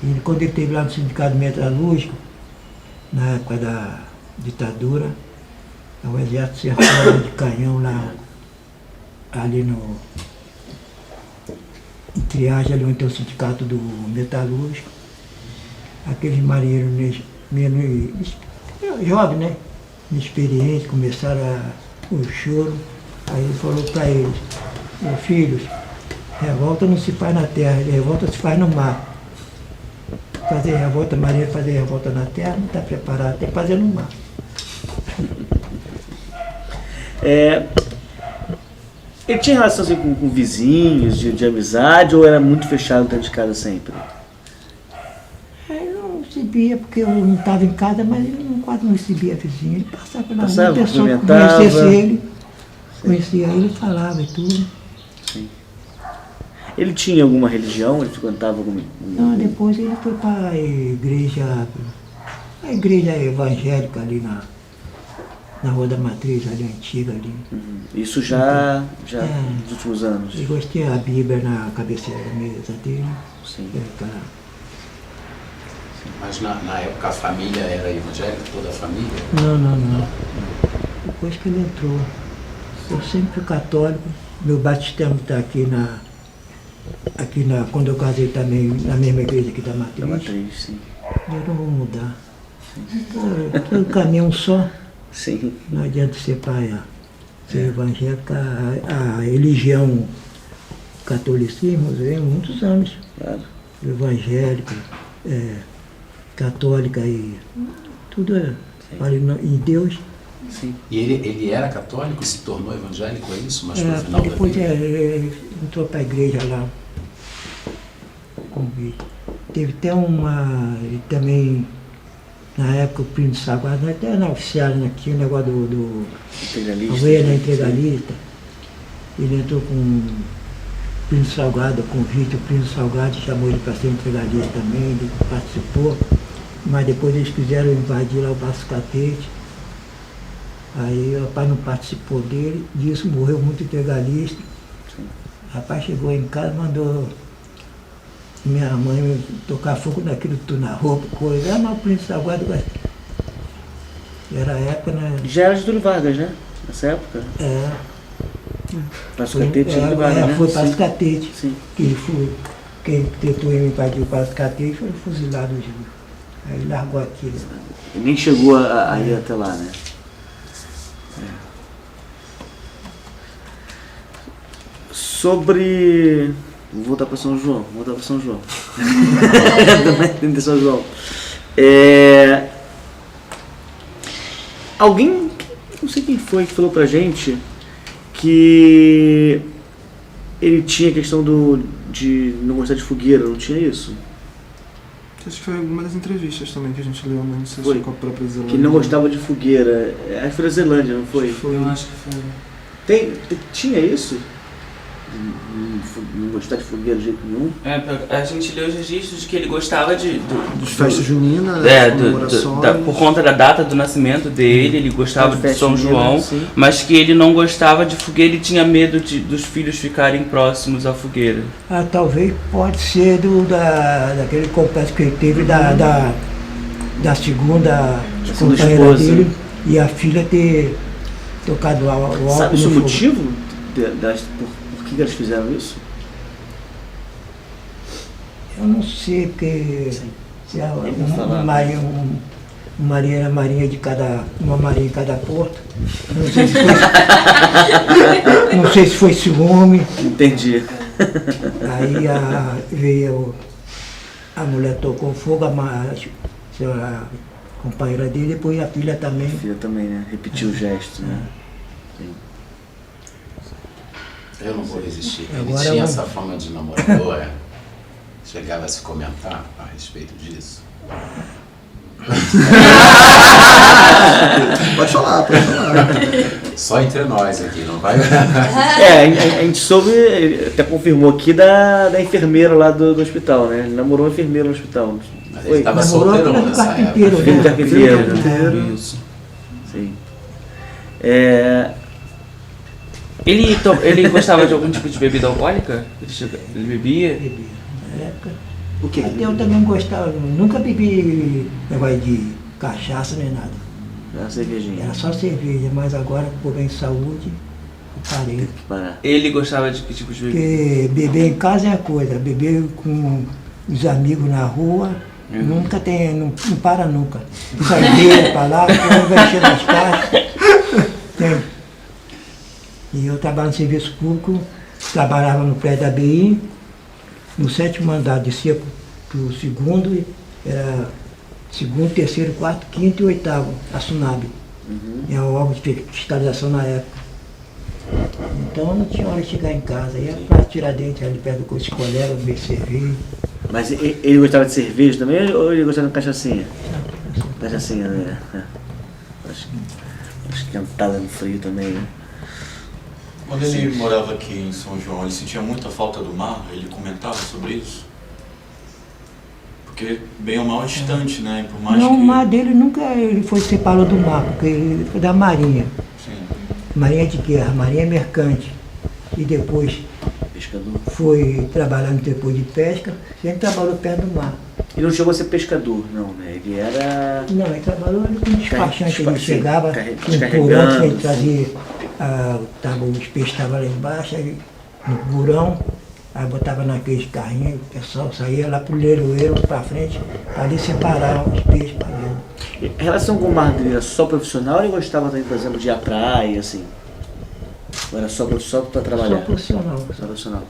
E quando ele esteve lá no Sindicato Metalúrgico, na época da ditadura, o exército cercado de canhão lá, ali em Triagem, ali onde tem o Sindicato do Metalúrgico. Aqueles marinheiros menos jovens, né? Inexperientes, começaram o choro. Aí ele falou para eles: meus filhos, revolta não se faz na terra, revolta se faz no mar. Fazer revolta, marinheiro fazer revolta na terra, não está preparado, tem que fazer no mar. Ele tinha relação assim, com vizinhos, de amizade, ou era muito fechado dentro de casa sempre? Aí não recebia, porque eu não estava em casa, mas ele quase não recebia vizinho. Ele passava pela rua, a pessoa que conhecia ele, falava e tudo. Sim. Ele tinha alguma religião? Ele frequentava alguma? Não, depois ele foi para a igreja evangélica ali na Rua da Matriz, ali antiga ali. Isso já nos últimos anos? Ele gostei a Bíblia na cabeceira da mesa dele. Sim. Mas na época a família era evangélica, toda a família? Não. Depois que ele entrou. Eu sempre fui católico. Meu batismo está quando eu casei também, na mesma igreja aqui da Matriz. Da Matriz, sim. Eu não vou mudar. Todo caminho é um só. Sim. Não adianta separar. Ser evangélica, a religião catolicismo veio há muitos anos. Claro. Evangélica, católica e tudo em Deus. Sim. E ele era católico e se tornou evangélico, é isso? Mas no final da depois vida? Ele entrou para a igreja lá. Teve até ele também, na época, o Príncipe Sagrado, até na oficial, né, tinha o negócio do Integralista. Integralista. Ele entrou com o Príncipe Salgado, convite, o Príncipe Salgado chamou ele para ser integralista também, ele participou, mas depois eles quiseram invadir lá o Passo Catete. Aí o rapaz não participou disso, morreu muito integralista. O rapaz chegou em casa, mandou minha mãe tocar fogo naquilo tudo na roupa, coisa. Mas o Príncipe Salgado era a época, né? Já era Getúlio Vargas, né? Nessa época? Passo Catete, Getúlio Vargas, né? Foi Passo Catete. Sim. Quem tentou invadir o Passo Catete foi fuzilado. Aí largou aquilo. Ele nem chegou a ir até lá, né? Sobre... Vou voltar para São João. Também de São João. Alguém, não sei quem foi, que falou pra gente que ele tinha a questão de não gostar de fogueira, não tinha isso? Acho que foi alguma das entrevistas também que a gente leu, mas não sei se Foi. com a própria Zelândia. Que ele não gostava de fogueira. Acho que foi da Zelândia, não foi? Eu acho que foi. Tinha isso? Não gostar de fogueira de jeito nenhum? A gente leu os registros de que ele gostava Dos festas juninas, das comemorações. por conta da data do nascimento dele, ele gostava de São João, sim. mas que ele não gostava de fogueira e tinha medo dos filhos ficarem próximos à fogueira. Talvez pode ser daquele complexo que ele teve da segunda companheira esposa. dele e a filha ter tocado o álcool. Sabe o no fogo. motivo por que eles fizeram isso? Eu não sei, porque se uma marinha de cada. Uma marinha em cada porto. Não sei se foi ciúme. Entendi. Aí a mulher tocou fogo, a companheira dele, depois a filha também. A filha também, né? Repetiu o gesto, né? Sim. Eu não vou resistir. Ele Agora tinha vamos- essa fama de namorador, Chegava a se comentar a respeito disso. Pode falar. Só entre nós aqui, não vai? A gente soube, ele até confirmou aqui da enfermeira lá do hospital, né? Ele namorou uma enfermeira no hospital. Mas ele estava Namorou solteirão aquele nessa carpinteiro, época. Filho do né? carpinteiro. Inteiro. Isso. Ele gostava de algum tipo de bebida alcoólica? Ele bebia? Bebia. Na época. O que? Eu também gostava, nunca bebi negócio de cachaça nem nada. Era cervejinha. Era só cerveja, mas agora, por bem de saúde, eu parei. Parar. Ele gostava de que tipo de bebida? Porque beber em casa é a coisa, beber com os amigos na rua, nunca tem, não para nunca. Saideira pra lá, depois vai encher das caixas. Entende? E eu trabalho no serviço público, trabalhava no prédio da BI, no 7º andar, descia pro segundo, era segundo, terceiro, quarto, quinto e 8º, a SUNAB. É o órgão de fiscalização na época. Então não tinha hora de chegar em casa, ia pra Tiradentes, ali perto com os colegas, beber cerveja. Mas ele gostava de cerveja também ou ele gostava de cachaçinha? Cachaçinha, né? Acho que cantada no frio também, né? Quando ele morava aqui em São João, ele sentia muita falta do mar? Ele comentava sobre isso? Porque bem ou mal é distante, né? Por mais Não, que... o mar dele nunca ele foi separado do mar, porque ele foi da Marinha. Sim. Marinha de guerra, Marinha mercante. E depois Pescador. foi trabalhar no depois de pesca, sempre trabalhou perto do mar. Ele não chegou a ser pescador, não, né? Ele era... Não, ele trabalhou ali com despachante, ele Sim, chegava descarregando. no porão, ele trazia, os peixes estavam lá embaixo, aí, no porão, aí botava naqueles carrinhos, o pessoal saía lá pro leiroeiro, pra frente, para ali separar os peixes para dentro. A relação com o mar dele era só profissional ou ele gostava também, por exemplo, de ir à praia, assim? Ou era só para trabalhar? Só profissional. Só profissional.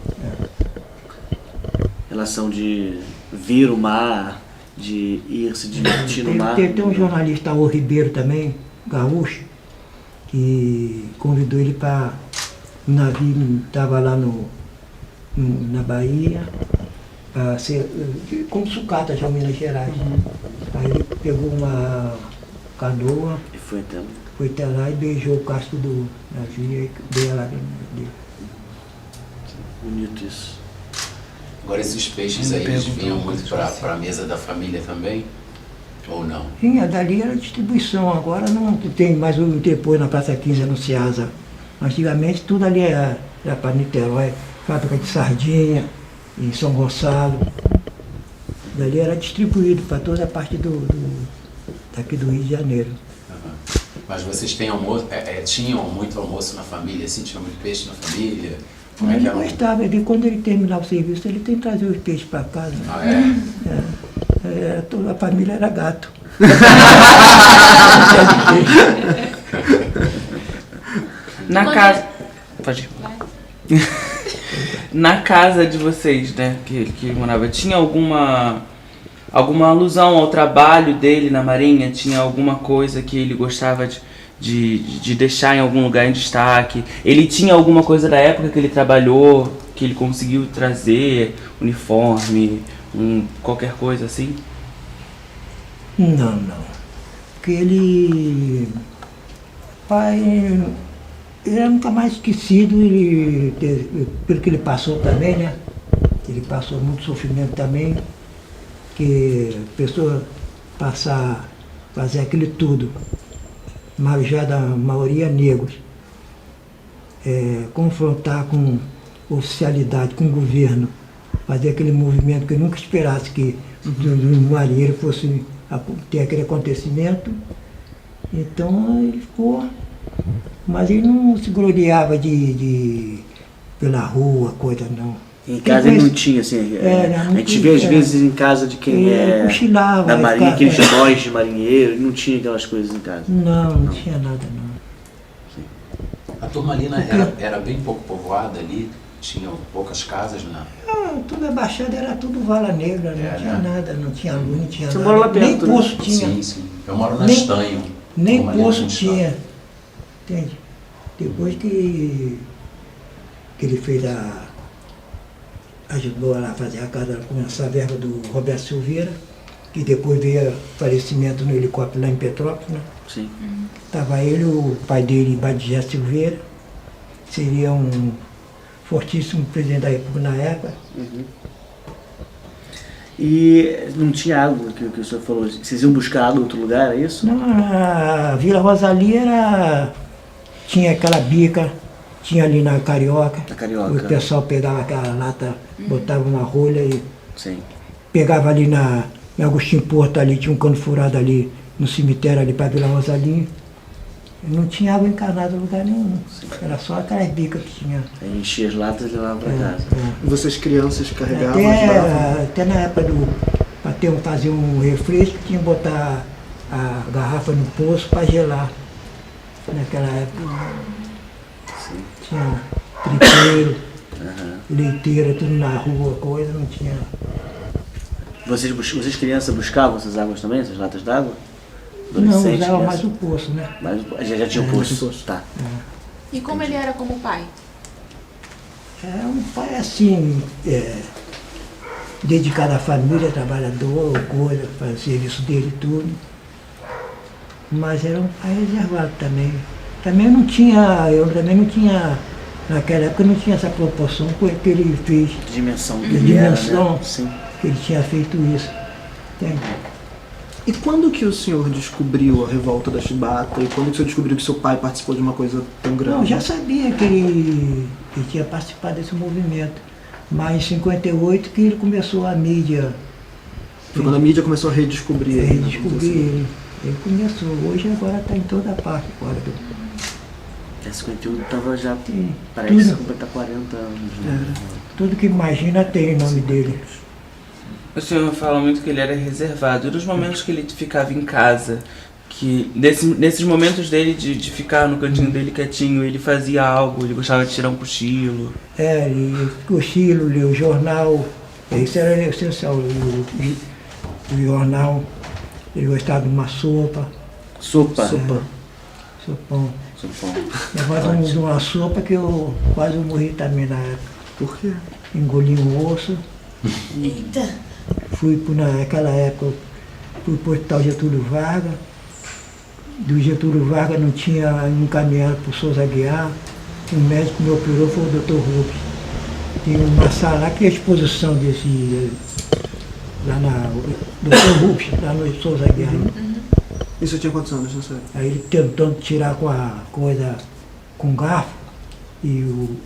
Relação de vir o mar, de ir se divertir no mar. Tem um jornalista, o Ribeiro também, gaúcho, que convidou ele para um navio, estava lá na Bahia, para ser como sucata já em Minas Gerais. Aí ele pegou uma canoa, E foi até... foi até lá e beijou o casco do navio e deu lá dele. Bonito isso. Agora esses peixes aí, eles vinham muito para a mesa da família também? Ou não? Sim, dali era distribuição, agora não tem mais o depois na Praça 15 no Ceasa. Antigamente tudo ali era para Niterói, fábrica de sardinha, em São Gonçalo. Dali era distribuído para toda a parte daqui do Rio de Janeiro. Mas vocês têm almoço, tinham muito almoço na família, assim, tinha muito peixe na família? Como é que Ele era? gostava, quando ele terminava o serviço, ele tem que trazer os peixes para casa. Ah, é? Toda a família era gato. Na Quando casa... Pode ir. Vai. Na casa de vocês, né, que ele morava, tinha alguma alusão ao trabalho dele na Marinha? Tinha alguma coisa que ele gostava de deixar em algum lugar em destaque? Ele tinha alguma coisa da época que ele trabalhou, que ele conseguiu trazer, uniforme, qualquer coisa assim? Não. Porque ele era nunca mais esquecido, pelo que ele passou também, né? Ele passou muito sofrimento também, que a pessoa fazer aquilo tudo, mas já da maioria negros, confrontar com oficialidade, com o governo, fazer aquele movimento que eu nunca esperasse que um marinheiro fosse ter aquele acontecimento. Então ele ficou, mas ele não se gloriava pela rua, coisa não. Em casa ele não tinha, assim, a gente vê às vezes em casa de quem cochilava, da marinha, aqueles nós de marinheiro, ele não tinha aquelas coisas em casa. Não tinha nada não. A turma ali era bem pouco povoada ali, tinham poucas casas, né? Tudo a Baixada era tudo vala negra, não tinha nada, não tinha luz, não tinha Você nada. mora lá perto, Nem né? poço tinha. Sim. Eu moro na Nem- Estanho. Nem Turma ali poço na Estanho. tinha, entende? Depois que ele fez ajudou lá a fazer a casa com essa verba do Roberto Silveira, que depois veio falecimento no helicóptero lá em Petrópolis, né? Sim. Estava ele, o pai dele, Badigé Silveira, seria um fortíssimo presidente da República na época. E não tinha água, que o senhor falou, vocês iam buscar água em outro lugar, é isso? Não, a Vila Rosalia tinha aquela bica, tinha ali na Carioca. Na Carioca. O pessoal pegava aquela lata, botava uma rolha e Sim. pegava ali em Agostinho Porto ali, tinha um cano furado ali no cemitério ali para Vila Rosalinho. Não tinha água encanada em lugar nenhum. Era só aquelas bicas que tinha. Aí enchia as latas e levava pra casa. E vocês crianças carregavam, ajudavam? Até na época para fazer um refresco, tinha que botar a garrafa no poço para gelar. Naquela época tinha tripeiro, leiteira, tudo na rua, coisa, não tinha. Vocês crianças buscavam essas águas também, essas latas d'água? Não, Adolescente, usava criança? mais o poço, né? Já tinha o poço. Tá. E como ele era como pai? É um pai assim, dedicado à família, trabalhador, coisa, fazia o serviço dele e tudo. Mas era um pai reservado também. Eu também não tinha, naquela época não tinha essa proporção que ele fez, Dimensão. de dimensão, Né? Sim. que ele tinha feito isso. Entende? E quando que o senhor descobriu a revolta da Chibata? E quando que o senhor descobriu que seu pai participou de uma coisa tão grande? Não, eu já sabia que ele tinha participado desse movimento. Mas em 58 que ele começou a mídia. Foi quando a mídia começou a redescobrir ele. né, vamos dizer Redescobrir assim. ele. Ele começou. Hoje agora está em toda parte agora. A 51 tava já, Sim. parece que Tudo. completar 40 anos. Né? Tudo que imagina tem o nome dele. O senhor fala muito que ele era reservado. E nos momentos que ele ficava em casa, nesses momentos dele de ficar no cantinho dele quietinho, ele fazia algo, ele gostava de tirar um cochilo. Ele cochilo, lia o jornal. Isso era essencial. O jornal. Ele gostava de uma sopa. Sopa. Sopão. Sopão. Agora de uma sopa que eu quase morri também na época. Por quê? Engoli um osso. Eita! Naquela época, fui pro hospital Getúlio Vargas. Do Getúlio Vargas não tinha encaminhado para o Souza Aguiar. O médico que me operou foi o Dr. Rubens. Tem uma sala lá que é a exposição desse. Lá na. Dr. Rubens, lá no Souza Aguiar. E o senhor tinha quantos anos, não sei? Aí ele tentando tirar com a coisa, com garfo, e o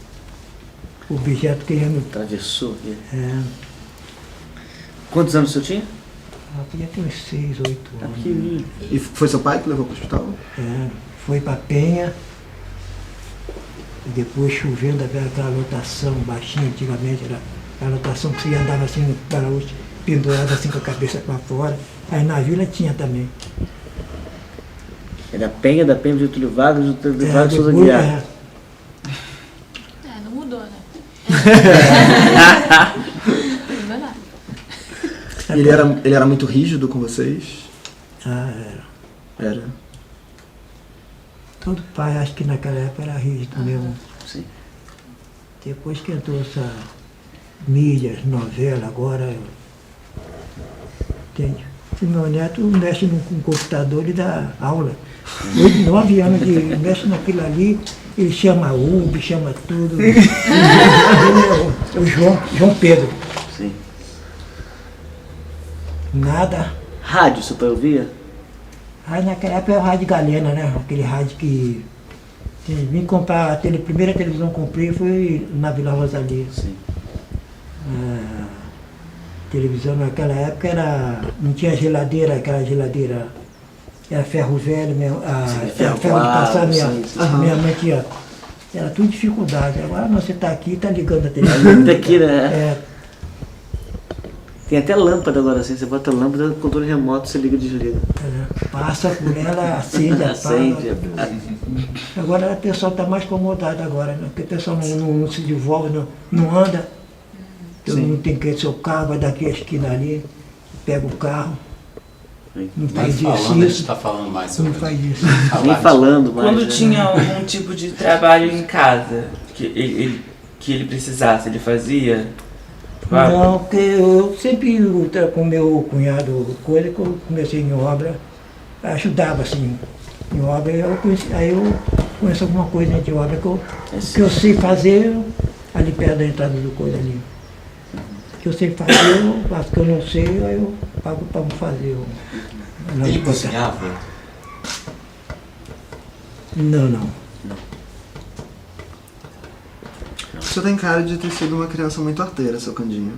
objeto querendo. Atravessou aqui. É, Quantos anos o senhor tinha? podia ter uns 6, 8 Tá anos. pequenininho. E foi seu pai que levou para o hospital? Foi para Penha, e depois chovendo, aquela lotação baixinha, antigamente era a lotação que você andava assim no paraúso, pendurado assim com a cabeça para fora. Aí na vila tinha também. É da Penha de Getúlio Vargas, Getúlio Vargas Souza Depois, Aguiar. Não mudou, né? Não mudou nada. E ele era muito rígido com vocês? Era. Todo pai, acho que naquela época era rígido mesmo. Sim. Depois que entrou essa mídia, novela, agora. Entende? Se meu neto mexe com o computador, ele dá aula. 8, 9 anos de mexe naquilo ali, ele chama UB, chama tudo. Ele é o João Pedro. Sim. Nada. Rádio, seu pai ouvia? Aí naquela época era o rádio Galena, né? Aquele rádio que. Vim comprar, a primeira televisão que comprei foi na Vila Rosalia. Sim. Televisão naquela época não tinha geladeira, aquela geladeira, era ferro velho mesmo, ferro ferro de passar, sim. minha mãe tinha, era tudo dificuldade. Agora não, você está aqui, está ligando a televisão. Liga aqui, né? É, Tem até lâmpada agora, assim, você bota a lâmpada no controle remoto, você liga e desliga. passa por ela, acende, Acende. apaga. Agora o pessoal está mais acomodado agora, né? Porque o pessoal não se desenvolve, não anda. Todo Sim. mundo tem que ter seu carro, vai daqui a esquina ali, pega o carro, não faz Nem falando, a gente exercício, está falando mais sobre não faz isso. exercício. Nem falando mais. Quando né? tinha algum tipo de trabalho em casa que ele precisasse, ele fazia? Não, porque eu sempre, com meu cunhado, coisa que eu comecei em obra, ajudava assim, em obra, aí eu conheço alguma coisa de obra que eu sei fazer ali perto da entrada do coisa ali. Que eu sei fazer, eu faço, que eu não sei, aí eu pago para fazer. Ele cozinhava? Não. senhor tem cara de ter sido uma criança muito arteira, seu Candinho.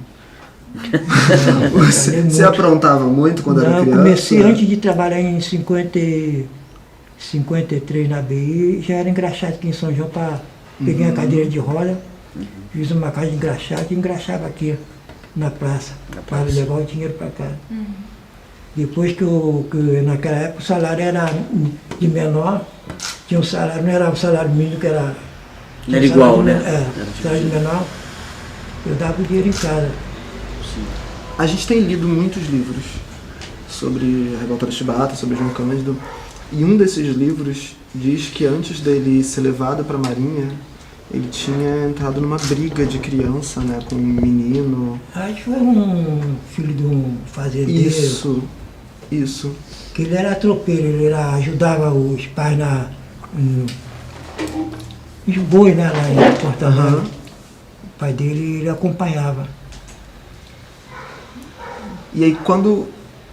Trabalhei Você muito. aprontava muito quando Não, era eu criança? comecei antes de trabalhar em 53 na BI, já era engraxado aqui em São João. Peguei a cadeira de roda, fiz uma casa de engraxado e engraxava aqui na praça, para levar o dinheiro para casa. Depois que naquela época o salário era de menor, tinha um salário, não era o salário mínimo que era. Não era igual, né? Salário menor, eu dava o dinheiro em casa. A gente tem lido muitos livros sobre a Revolta da Chibata, sobre João Cândido, e um desses livros diz que antes dele ser levado para a Marinha, ele tinha entrado numa briga de criança, né, com um menino. Acho que foi um filho de um fazendeiro. Isso. Que ele era tropeiro, ele ajudava os pais nos bois, né, lá em Porto Alegre. O pai dele, ele acompanhava. E aí quando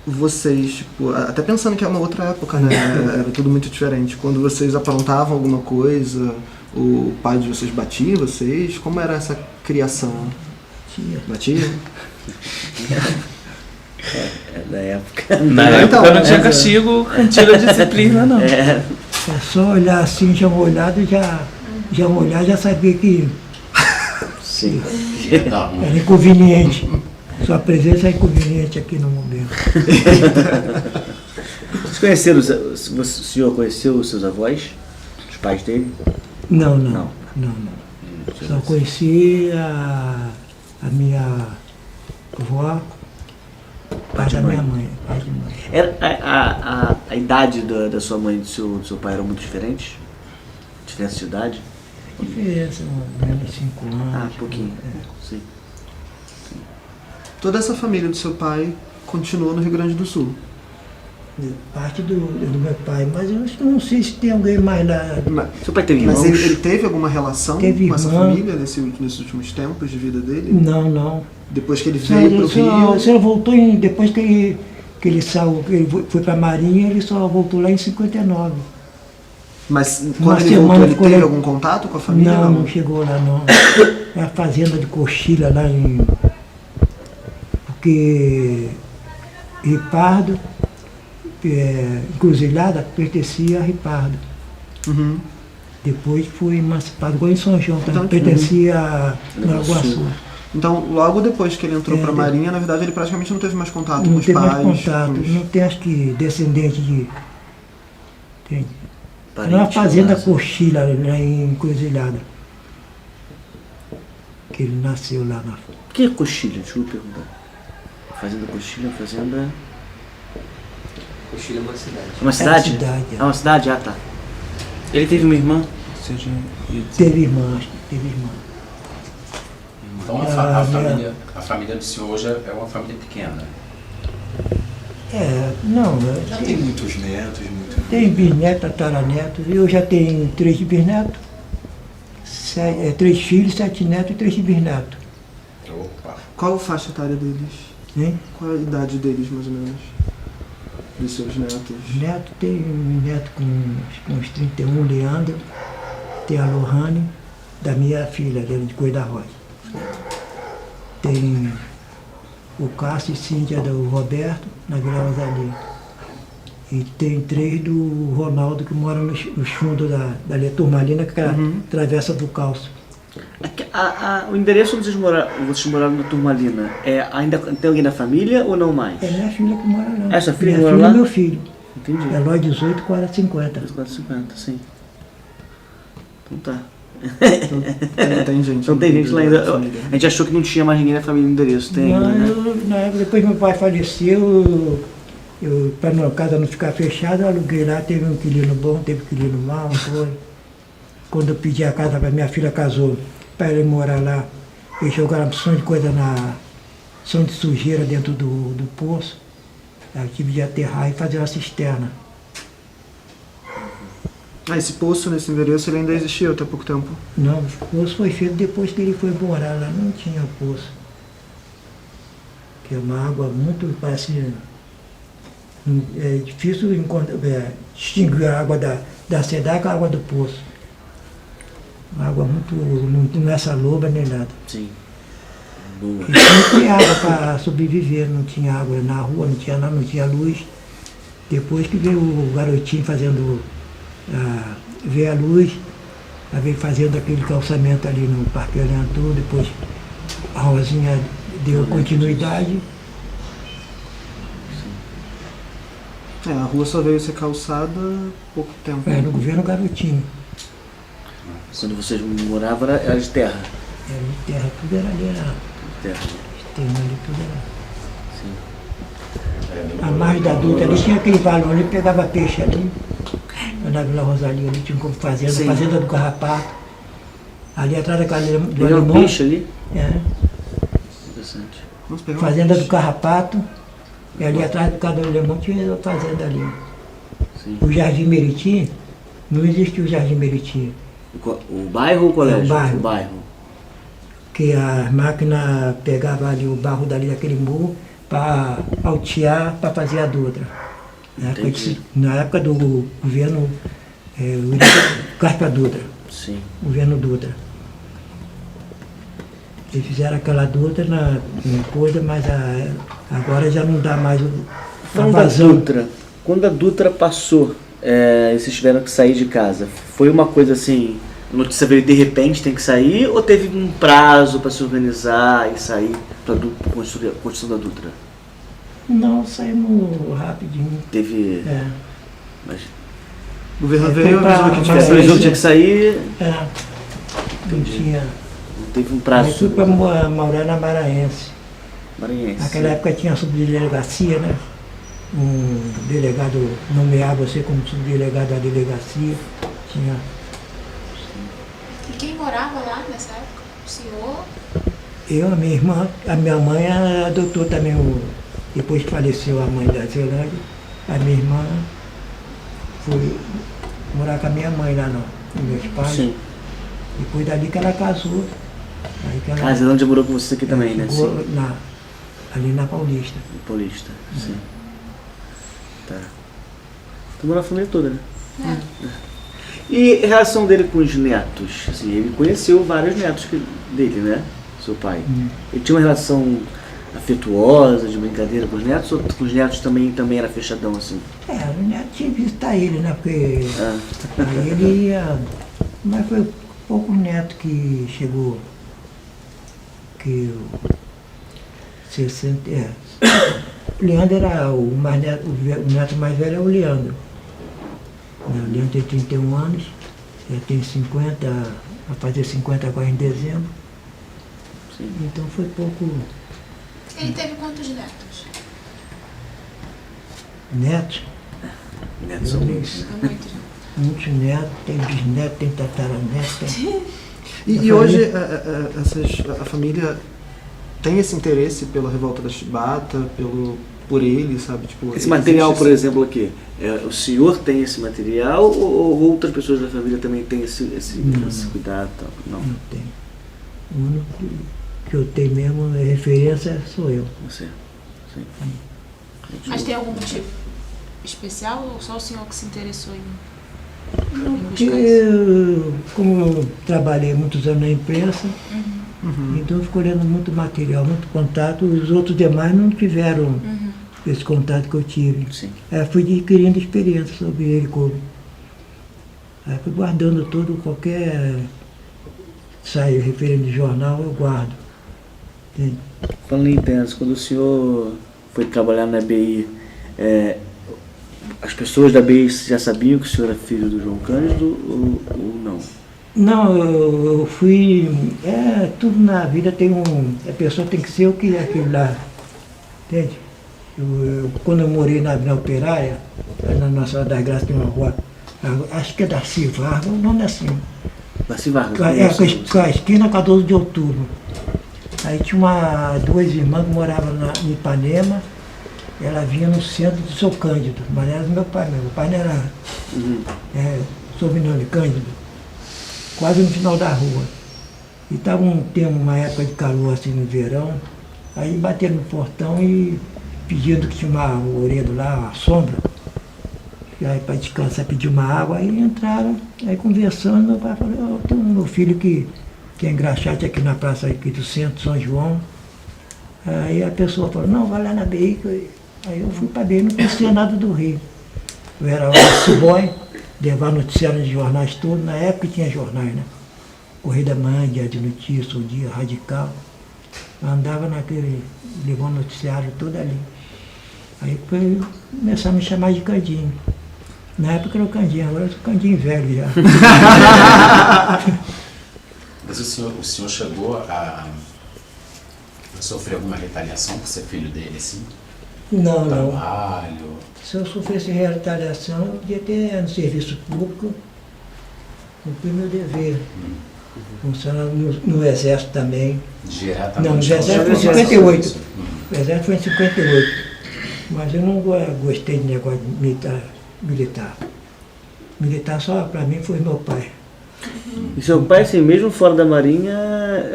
vocês, tipo, até pensando que é uma outra época, né, era tudo muito diferente, quando vocês aprontavam alguma coisa, o pai de vocês batia vocês, como era essa criação? Batia? É da época. Na época não tinha castigo, tira disciplina, não. É só olhar assim, já uma olhada, já sabia que Sim. era inconveniente. Sua presença é inconveniente aqui no momento. Vocês conheceram, o senhor conheceu os seus avós? Os pais dele? Não. Só conheci a minha avó, pai da minha mãe. Pai de mãe. Era, a idade da sua mãe e do seu pai era muito diferente? Diferença de idade? Diferença, menos de 5 anos. Ah, pouquinho. Sim. Toda essa família do seu pai continuou no Rio Grande do Sul? Parte do meu pai, mas eu não sei se tem alguém mais lá. Seu pai teve irmãos? Mas ele teve alguma relação Teve com essa irmã. família nesses últimos tempos de vida dele? Não. Depois que ele veio pro Rio? Só voltou depois que ele saiu, que ele foi para a Marinha, ele só voltou lá em 59. Mas Uma quando ele semana voltou, ele ficou teve lá. algum contato com a família? Não chegou lá não. É a fazenda de Coxilha lá em. Porque Ripardo, Encruzilhada, pertencia a Ripardo. Uhum. Depois foi emancipado, igual em São João, Então, pertencia a Naraguaçu. Então, logo depois que ele entrou para a Marinha, na verdade, ele praticamente não teve mais contato com Não os tem pais. mais contato, com os- não tem acho que descendente de. Tem. Parente, Era uma fazenda mas- Coxilha lá em Encruzilhada. Que ele nasceu lá na. O que é Coxilha? Deixa eu perguntar. Fazenda Coxilha, fazenda... Coxilha é uma cidade. É uma cidade? cidade, é. É uma cidade? Ah, tá. Ele teve uma irmã? Teve irmã, acho que teve irmã. Então a família do senhor hoje é uma família pequena. Já tem muitos netos, Tem bisneto, tataraneto. Eu já tenho 3 bisnetos, 3 filhos, 7 netos e 3 bisnetos. Opa. Qual a faixa etária deles? Hein? Qual a idade deles, mais ou menos? Dos seus netos? Neto, tem um neto com uns 31, Leandro. Tem a Lohane, da minha filha, dele de Coelho da Rocha. Tem o Cássio e Cíntia do Roberto, na Vila Rosalia. E tem 3 do Ronaldo, que mora nos fundos da Turmalina, que é a travessa do Calço. O endereço onde vocês moraram na Turmalina, ainda tem alguém da família ou não mais? É minha filha que mora lá. Essa filha minha mora filha lá? e meu filho. Entendi. É Ló 18, 450. 450, sim. Então tá. Não tem gente. Não tem gente lá ainda. da família. A gente achou que não tinha mais ninguém na família no endereço. Tem ainda, né? Na época, depois que meu pai faleceu, para a casa não ficar fechada, eu aluguei lá, teve um inquilino bom, teve um inquilino mau, foi. Quando eu pedi a casa para minha filha casou, para ele morar lá, eles jogaram uma opção de coisa som de sujeira dentro do poço. Eu tive de aterrar e fazer uma cisterna. Esse poço nesse endereço ele ainda existia até pouco tempo. Não, o poço foi feito depois que ele foi morar lá, não tinha poço. Que é uma água muito, parece, é difícil distinguir a água da SEDAI com a água do poço. Uma água muito. Não é saloba nem nada. Sim. Boa. E tinha que água para sobreviver, não tinha água na rua, não tinha nada, não tinha luz. Depois que veio o garotinho fazendo. Veio a luz, aí veio fazendo aquele calçamento ali no Parque Oriental, depois a Rosinha deu continuidade. A rua só veio ser calçada há pouco tempo. No governo Garotinho. Quando vocês moravam era de terra. Era de terra, tudo era ali, era Terra. externo ali, tudo era. Sim. A margem da Dutra ali tinha aquele valão, ele pegava peixe ali. Na Vila Rosalia ali tinha como fazenda, Sim. fazenda do Carrapato. Ali atrás da casa do Tem um Alemão. peixe ali? É, Interessante. Vamos pegar fazenda do Carrapato. E ali atrás do casa do Alemão tinha a fazenda ali. Sim. O Jardim Meriti, não existiu o Jardim Meriti. O bairro ou o colégio? É, o bairro. O bairro. Que a máquina pegava ali o barro dali daquele morro para altear para fazer a Dutra. Entendi. Na época do governo Carpa Dutra, Sim. governo Dutra. Eles fizeram aquela Dutra na coisa, mas agora já não dá mais a Falando da vazão. Dutra, quando a Dutra passou, e vocês tiveram que sair de casa, foi uma coisa assim, a notícia veio de repente, tem que sair, ou teve um prazo para se organizar e sair para a construção da Dutra? Não, saímos rapidinho. Teve. É, Mas O governo Foi veio, pra- avisou que tinha mas- que avisou sair. que tinha que sair, não tinha. não teve um Aí prazo. fui para morar na Maranhense. Maranhense. Naquela época tinha subdelegacia, né? Um delegado nomeava você como subdelegado da delegacia. Tinha. E quem morava lá nessa época? O senhor? Eu, a minha irmã, a minha mãe adotou também depois que faleceu a mãe da Zelândia, a minha irmã foi morar com a minha mãe lá no meus pais. Sim. Depois dali que ela casou. Aí que ela A Zelândia morou com você aqui também, né? ficou Sim. ali na Paulista. Paulista, sim. Tá. Tu morou a família toda, né? E a relação dele com os netos? Assim, ele conheceu vários netos dele, né? Seu pai. Ele tinha uma relação afetuosa, de brincadeira com os netos, ou com os netos também era fechadão assim? O neto tinha que visitar ele, né? Porque Ah. aí ele ia. Mas foi pouco neto que chegou. Que o 60. O Leandro era o mais neto, o neto mais velho é o Leandro. O Leandro tem 31 anos, já tem 50, vai fazer 50 agora em dezembro. Sim. Então foi pouco Ele teve quantos netos? netos. Netos são muitos. Muitos, né? Muitos netos, tem bisneto, tem tataraneto, tem. E hoje a família tem esse interesse pela revolta da Chibata, por ele, sabe? Tipo, Esse material, existe por exemplo, aqui, o senhor tem esse material ou outras pessoas da família também têm esse cuidado? Tal? Não, Não tem. O único que eu tenho mesmo referência sou eu. você. Sim. Mas tem algum motivo especial ou só o senhor que se interessou em Porque buscar isso? como eu trabalhei muitos anos na imprensa, então eu fico olhando muito material, muito contato, os outros demais não tiveram esse contato que eu tive. Sim. Aí fui adquirindo experiência sobre ele, como. Aí fui guardando qualquer sai referente de jornal, eu guardo. Entende? Falando em imprensa, quando o senhor foi trabalhar na BI, as pessoas da BI já sabiam que o senhor era filho do João Cândido ou não? Não, eu fui. Tudo na vida tem a pessoa tem que ser o que é aquilo lá. Entende? Quando eu morei na Avenida Operária, na Nossa das Graças tem uma rua, acho que é da Civarga, o nome é assim. Darcy Vargas. Com a esquina 14 de outubro. Aí tinha duas irmãs que moravam em Ipanema, ela vinha no centro de São Cândido, mas era do meu pai mesmo. Meu pai não era sobrenome Cândido, quase no final da rua. E estava uma época de calor assim no verão, aí bateram no portão e pedindo que tinha uma orelha lá, uma sombra. aí para descansar, pedir uma água, aí entraram, aí conversando, meu pai falou, eu tenho um meu filho que é engraxate aqui na praça aqui do centro, São João. Aí a pessoa falou, não, vai lá na BI. Aí eu fui para a BI, não conhecia nada do Rio. Eu era office boy, levar noticiário de jornais todos, na época tinha jornais, né? Correio da Manhã, Dia de Notícia, O Dia, Radical. Eu andava naquele, levando noticiário todo ali. Aí começaram a me chamar de Candinho. Na época era o Candinho, agora eu sou Candinho velho já. Mas o senhor chegou a sofrer alguma retaliação por ser filho dele, assim? Não, não. Trabalho? Se eu sofresse retaliação, eu podia ter no serviço público, cumprir meu dever. Funcionar no Exército também. Diretamente? Não, no Exército foi em 58. O Exército foi em 58. Mas eu não gostei de negócio militar. Militar só para mim foi meu pai. E seu pai, assim, mesmo fora da Marinha,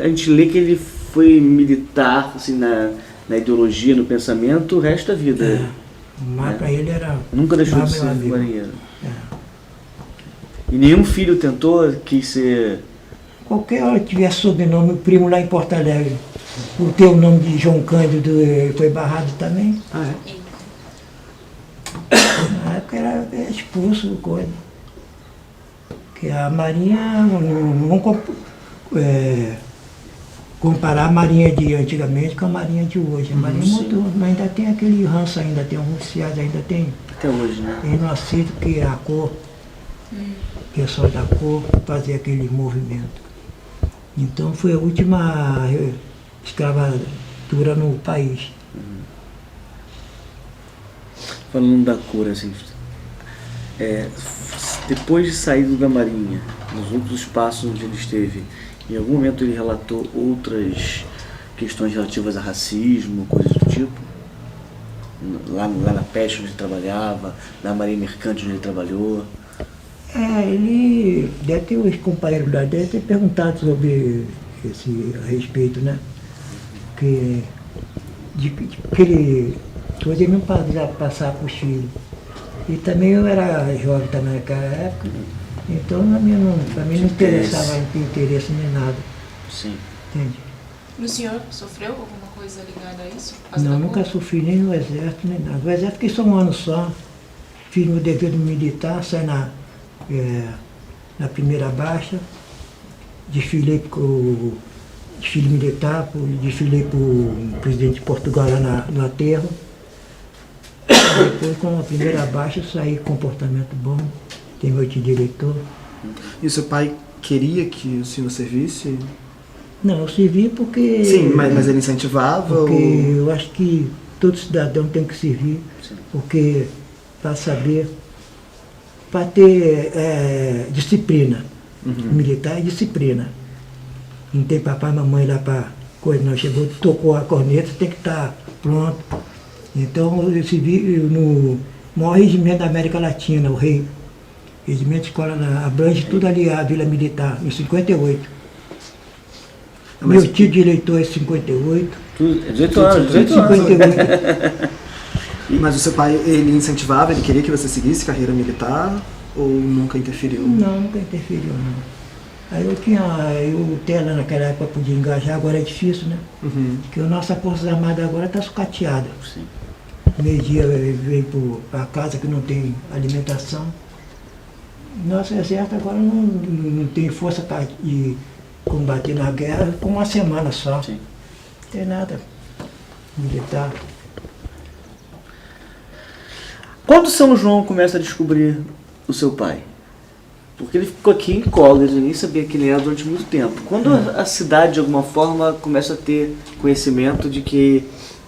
a gente lê que ele foi militar, assim, na ideologia, no pensamento, o resto da vida. Mas para ele era. Nunca deixou de meu ser amigo. marinheiro. E nenhum filho tentou, quis ser... Qualquer hora que tivesse sobrenome, o primo lá em Porto Alegre, o teu nome de João Cândido foi barrado também. Ah, é? Na época era expulso, coisa. Porque a Marinha, não comparar a Marinha de antigamente com a Marinha de hoje. A Marinha mudou, mas ainda tem aquele ranço, ainda tem alguns oficiais, ainda tem. Até hoje, né? Eles não aceitam que a cor, o pessoal da cor, fazer aquele movimento. Então foi a última escravatura no país. Falando da cor, assim, depois de saído da Marinha, nos outros espaços onde ele esteve, em algum momento ele relatou outras questões relativas a racismo, coisas do tipo? Lá na peste onde ele trabalhava, na Marinha Mercante onde ele trabalhou? Ele deve ter, os companheiros lá, deve ter perguntado sobre esse a respeito, né? Que ele não fazia passar para os filhos. E também eu era jovem também naquela época, então para mim não interessava, não tinha interesse nem nada. Sim. Entende? O senhor sofreu alguma coisa ligada a isso? Por causa Não, da nunca cor? sofri nem no exército, nem nada. No exército fiquei só um ano só, fiz meu dever militar, saí na primeira baixa, desfilei desfile militar, desfilei para o presidente de Portugal lá no aterro. Depois, com a primeira baixa, saí com comportamento bom, tem meu diretor. E o seu pai queria que o senhor servisse? Não, eu servi porque... Sim, mas ele incentivava? Porque ou... eu acho que todo cidadão tem que servir, porque para saber, para ter disciplina. Militar é disciplina. Não tem papai e mamãe lá para coisa, não. Chegou, tocou a corneta, tem que estar pronto. Então eu servi no maior regimento da América Latina, o Rei. Regimento de escola abrange tudo ali, a Vila Militar, em 58. Meu título de eleitor é 58. 18 anos, 18 anos. 58. Mas o seu pai, ele incentivava, ele queria que você seguisse carreira militar ou nunca interferiu? Não, nunca interferiu, não. Aí o Tela naquela época podia engajar, agora é difícil, né? Porque a nossa Força Armada agora está sucateada. Meio-dia veio para casa que não tem alimentação. Nosso exército agora não tem força para combater na guerra com uma semana só. Sim. Não tem nada militar. Quando São João começa a descobrir o seu pai? Porque ele ficou aqui em Cólera, ninguém sabia quem ele era durante muito tempo. Quando a cidade, de alguma forma, começa a ter conhecimento de que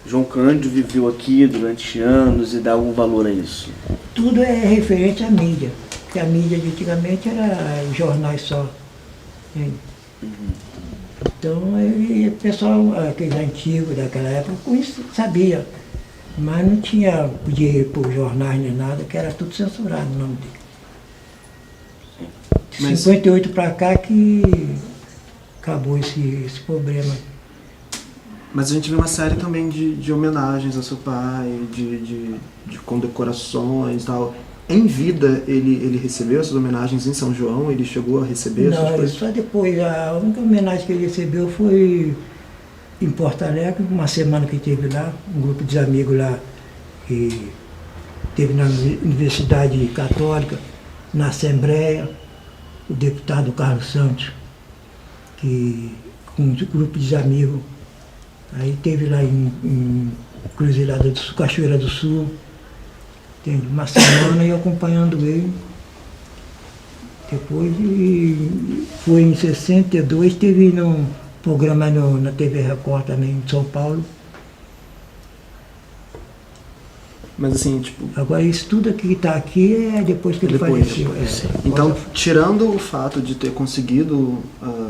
João Cândido viveu aqui durante anos e dá algum valor a isso? Tudo é referente à mídia. Porque a mídia de antigamente era jornais só. Entende? Então, o pessoal, aqueles antigos daquela época, sabia. Mas não podia ir por jornais nem nada, que era tudo censurado o nome dele. De 58 para cá que acabou esse problema. Mas a gente vê uma série também de homenagens ao seu pai, de condecorações e tal. Em vida, ele recebeu essas homenagens em São João? Ele chegou a receber essas Não, coisas? só depois. A única homenagem que ele recebeu foi em Porto Alegre, uma semana que teve lá, um grupo de amigos lá que teve na Universidade Católica, na Assembleia, o deputado Carlos Santos, que com um grupo de amigos, aí teve lá em Cruzeirada do Sul, Cachoeira do Sul, tem uma semana eu acompanhando ele. Depois foi em 62, teve num programa na TV Record também, em São Paulo. Mas assim, tipo... Agora isso tudo que está aqui é depois que ele faleceu. Então, tirando o fato de ter conseguido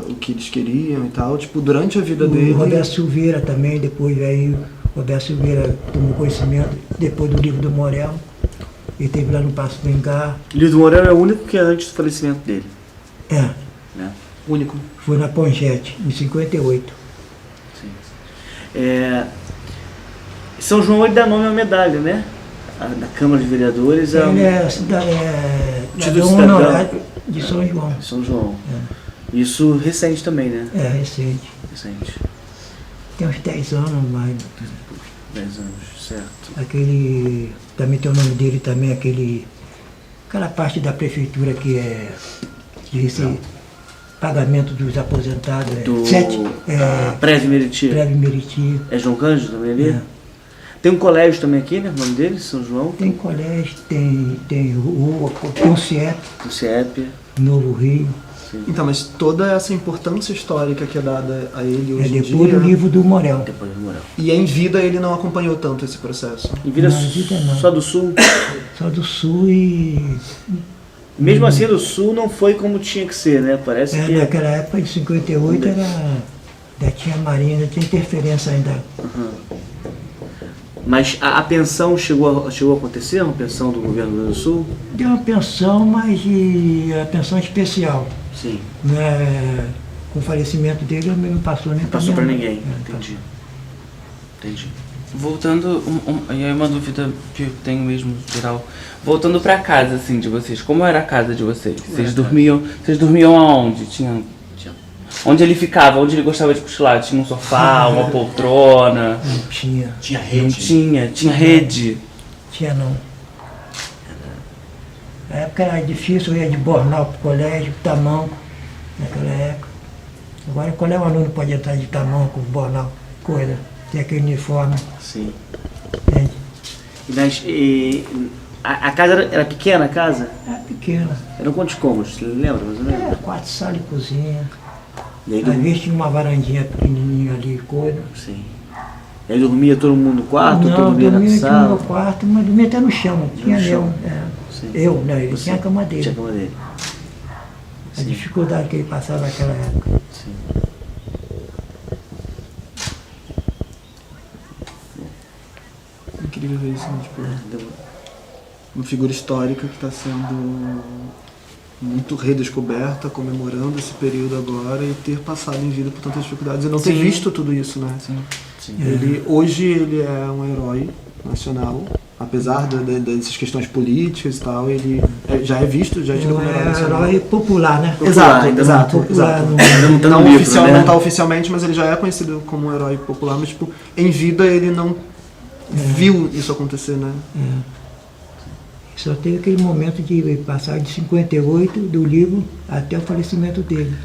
o que eles queriam e tal, tipo, durante a vida dele... O Roberto Silveira também, depois aí, o Roberto Silveira tomou conhecimento, depois do livro do Morel. Ele esteve lá no Passo Vengar. O livro do Morel é o único que é antes do falecimento dele. É. Né? Único. Foi na Pongete, em 58. São João ele dá nome à medalha, né? Da Câmara de Vereadores é Ele é título cidadão cidadão honorário de São João. São João. Isso recente também, né? É, recente. Recente. Tem uns 10 anos mais. 10 anos, certo. Aquele. Também tem o nome dele também, aquela parte da prefeitura que é esse pagamento dos aposentados. Prévio Meriti. Prévio Meriti. É João Cândido também ali? É. Tem um colégio também aqui, né? O nome dele, São João. Tem colégio, tem rua, tem o CIEP. O CIEP. Novo Rio. Sim. Então, mas toda essa importância histórica que é dada a ele hoje em dia... depois do livro do Morel. Depois do Morel. E em vida ele não acompanhou tanto esse processo? Em vida, não. Só do Sul? Só do Sul e... Mesmo assim, do Sul não foi como tinha que ser, né? Parece que... Naquela época, em 58, ainda tinha marinha, ainda tinha interferência ainda. Uhum. Mas a pensão chegou a acontecer, uma pensão do governo do Rio Grande do Sul? Deu uma pensão, mas a pensão especial. Sim. Né? Com o falecimento dele, não passou nem para ninguém. Entendi. Voltando, e aí uma dúvida que eu tenho mesmo, geral. Voltando pra casa, assim, de vocês. Como era a casa de vocês? Vocês dormiam aonde? Onde ele ficava? Onde ele gostava de cochilar? Tinha um sofá, uma poltrona? Não tinha. Tinha rede? Não tinha. Tinha rede? Tinha não. Na época era difícil, eu ia de Bornal pro colégio, tamanco, naquela época. Agora qual é o aluno pode entrar de tamanco, Bornal, coisa? Tem aquele uniforme. Sim. Entende? Mas a casa era pequena, a casa? Era pequena. Eram quantos cômodos? Você lembra mais ou menos? 4 salas e cozinha. E aí, Às vezes tinha uma varandinha pequenininha ali, coisa. Sim. E aí dormia todo mundo no quarto? Não, todo mundo na dormia aqui sala? no meu quarto, mas dormia até no chão. Tinha No chão. meu. Eu, né? Ele tinha a cama dele. Tinha a cama dele. A dificuldade que ele passava naquela época. Sim. Incrível ver isso, né? Tipo, uma figura histórica que está sendo muito redescoberta, comemorando esse período agora e ter passado em vida por tantas dificuldades e não ter visto tudo isso, né? Sim. Hoje ele é um herói nacional, apesar dessas questões políticas e tal, ele já é visto, já é tido como herói nacional. Herói popular, né? Exato. Popular, Não tá oficialmente, mas ele já é conhecido como um herói popular, mas tipo, em vida ele não viu isso acontecer, né? Só teve aquele momento de passar de 58 do livro até o falecimento dele,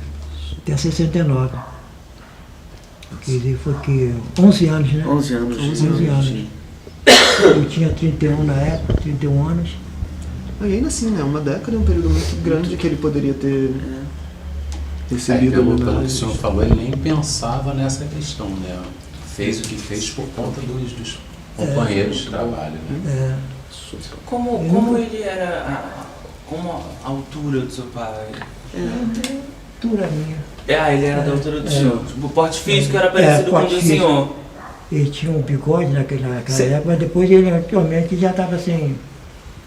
até 69. Quer dizer, foi que 11 anos, né? 11 anos. 11 anos. Sim. Eu tinha 31 na época, 31 anos. E ainda assim, né? Uma década é um período muito grande que ele poderia ter recebido. Pelo que o senhor falou, ele nem pensava nessa questão, né? Fez o que fez por conta dos companheiros de trabalho, né? Como ele era, como a altura do seu pai? Altura minha. Ele era da altura do senhor. O porte físico era parecido com o do senhor. Ele tinha um bigode naquela época, mas depois ele atualmente já estava assim.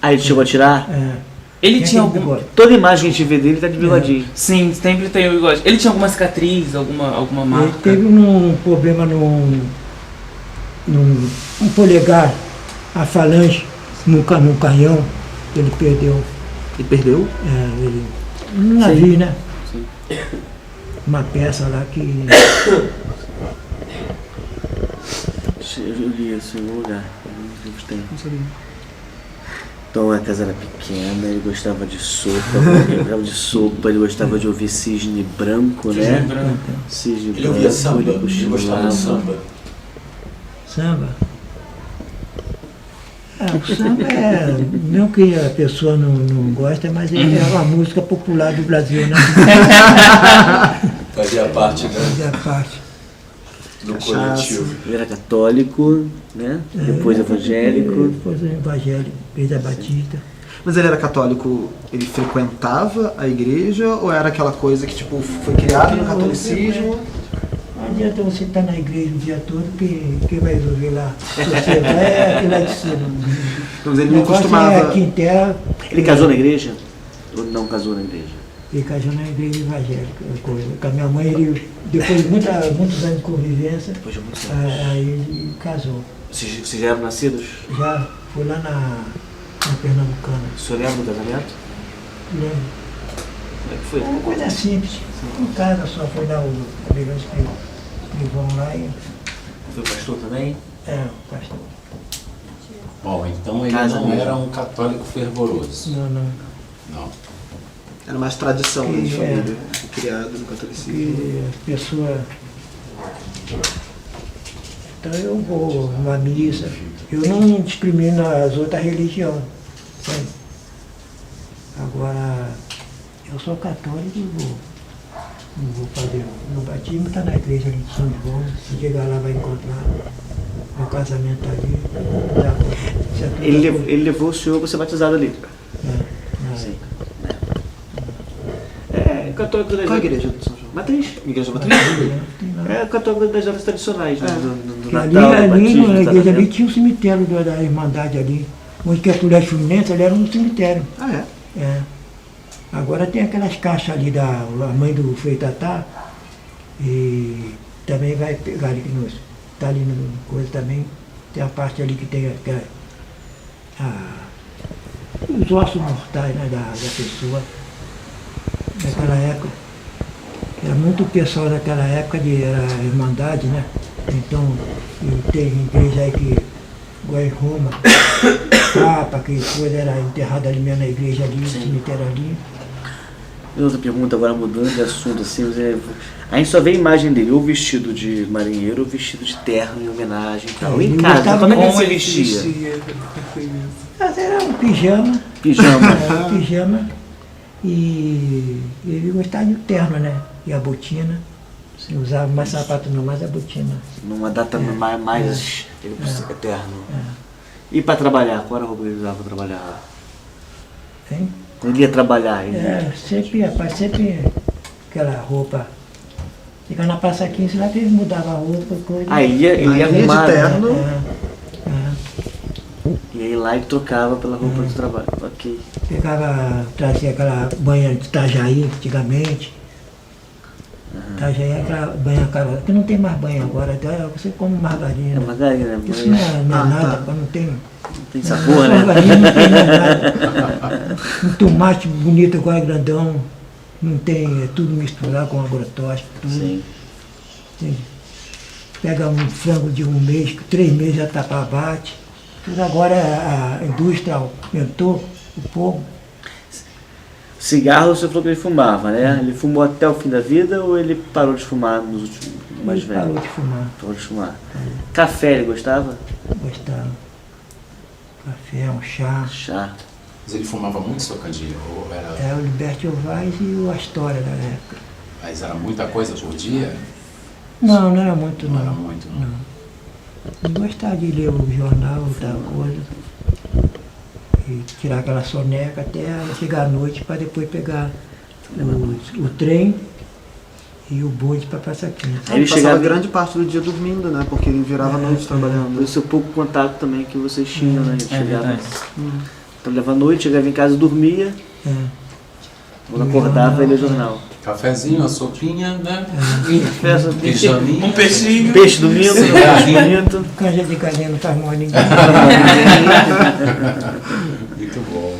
Aí ele chegou a tirar? Ele tinha algum... bigode. Toda imagem que a gente vê dele tá de bigodinho. Sim, sempre tem o bigode. Ele tinha alguma cicatriz, alguma marca? Ele teve um problema num polegar, a falange, num canhão. Ele perdeu. E perdeu? Ele, no navio, né? Sim. Uma peça lá que. Eu li isso em algum lugar. Eu gostei. Não sabia. Então a casa era pequena, ele gostava de sopa, ele gostava de ouvir cisne branco, né? Cisne Ele ouvia samba, ele cochilava. gostava de samba. Samba. O samba é. Não que a pessoa não gosta, mas ele é uma música popular do Brasil, né? Fazia parte Fazia parte. do coletivo. Ele era católico, né? Depois evangélico. Depois evangélico, fez a Batista. Mas ele era católico, ele frequentava a igreja ou era aquela coisa que tipo foi criado no catolicismo? Não adianta você estar na igreja o dia todo, que quem vai resolver lá? Se você vai, é aquilo lá de cima. Mas ele O não negócio costumava. é aqui em terra. Ele casou na igreja? Ou não casou na igreja? Ele casou na igreja evangélica. Com a minha mãe, ele, depois de muitos anos de convivência, Depois de muitos anos. aí ele casou. Vocês já eram nascidos? Já foi lá na Pernambucana. O senhor lembra do casamento? Lembro. Como é que foi? Uma coisa simples. Em casa só foi dar o negócio que vão lá e. Foi pastor também? O pastor. Bom, então ele Casa não mesmo. era um católico fervoroso. Não. Não. Era mais tradição né, de Que família, criado no catolicismo. Que a pessoa. Então eu vou numa missa. Eu não discrimino as outras religiões. Sabe? Agora, eu sou católico e não vou fazer. Meu batismo está na igreja ali de São João. Se chegar lá vai encontrar. Meu casamento tá ali. Ele levou o senhor para ser batizado ali? Sim. É católico das Qual a igreja do São João? Matriz. Igreja Matriz? É católico das horas tradicionais, né? Do Ali, Natal, do ali batismo, na do igreja ali casamento. tinha um cemitério da Irmandade ali. Onde que é Colégio Fluminense, ali era um cemitério. Ah, é? É. Agora tem aquelas caixas ali da a mãe do Frei Tatá. E também vai pegar ali no. Tá ali no coisa também. Tem a parte ali que tem os ossos mortais, né, da pessoa. Naquela época. Era muito pessoal naquela época, era a Irmandade, né? Então, tem igreja aí que, igual em Roma, Papa, que coisa era enterrado ali mesmo na igreja ali, no cemitério ali. E outra pergunta, agora mudando de assunto, assim, a gente só vê a imagem dele, ou vestido de marinheiro, ou vestido de terno em homenagem e tal. Ele Em casa, gostava como é que ele como se ele vestia? Mas era um pijama, Pijama. pijama, e ele gostava de terno, né? E a botina. Não usava mais sapato não, mais a botina. Numa data mais eterno. E para trabalhar? Qual era a roupa que ele usava para trabalhar lá? Hein? Ele ia trabalhar, ele Sempre aquela roupa. Fica na Praça 15 lá que ele mudava a roupa, coisa. ele ia Ele ia de arrumado, terno. né? E aí lá ele trocava pela roupa de trabalho. Ok. Trazia aquela banha de Itajaí antigamente. Itajaí é aquela banha cara, que não tem mais banha agora, então você come margarina. É margarina, Isso mas não é nada, não tem. não tem sabor, né? Margarina não tem mais nada. Um tomate bonito agora grandão, não tem, é tudo misturado com agrotóxico, tudo. Sim. Entende? Pega um frango de 1 mês, 3 meses já está para abate. Tudo agora a indústria aumentou o povo. Cigarro você falou que ele fumava, né? Ele fumou até o fim da vida ou ele parou de fumar nos últimos mais Ele velhos? parou de fumar, Parou de fumar. Café ele gostava? gostava. Café, um chá. Chá. Mas ele fumava muito, seu Candia? Ou era, É o Liberty Ovais e o Astória da época. mas era muita coisa por dia? Não era muito Não era não. muito, não. Eu gostava de ler o jornal, tal coisa. E tirar aquela soneca até chegar à noite para depois pegar o trem e o bonde para Praça 15. Aí ele Passava chegava grande parte do dia dormindo, né? Porque ele virava a noite trabalhando. Esse é o pouco contato também que vocês tinham, né? Ele É chegava, verdade. trabalhava à noite, chegava em casa, dormia, É. quando acordava ele lia jornal. Cafezinho, a sopinha, né? Festa, Pijaminha. Um peixinho. peixe domingo, peixe bonito. Canja de galinha não faz mal a ninguém. Muito bom.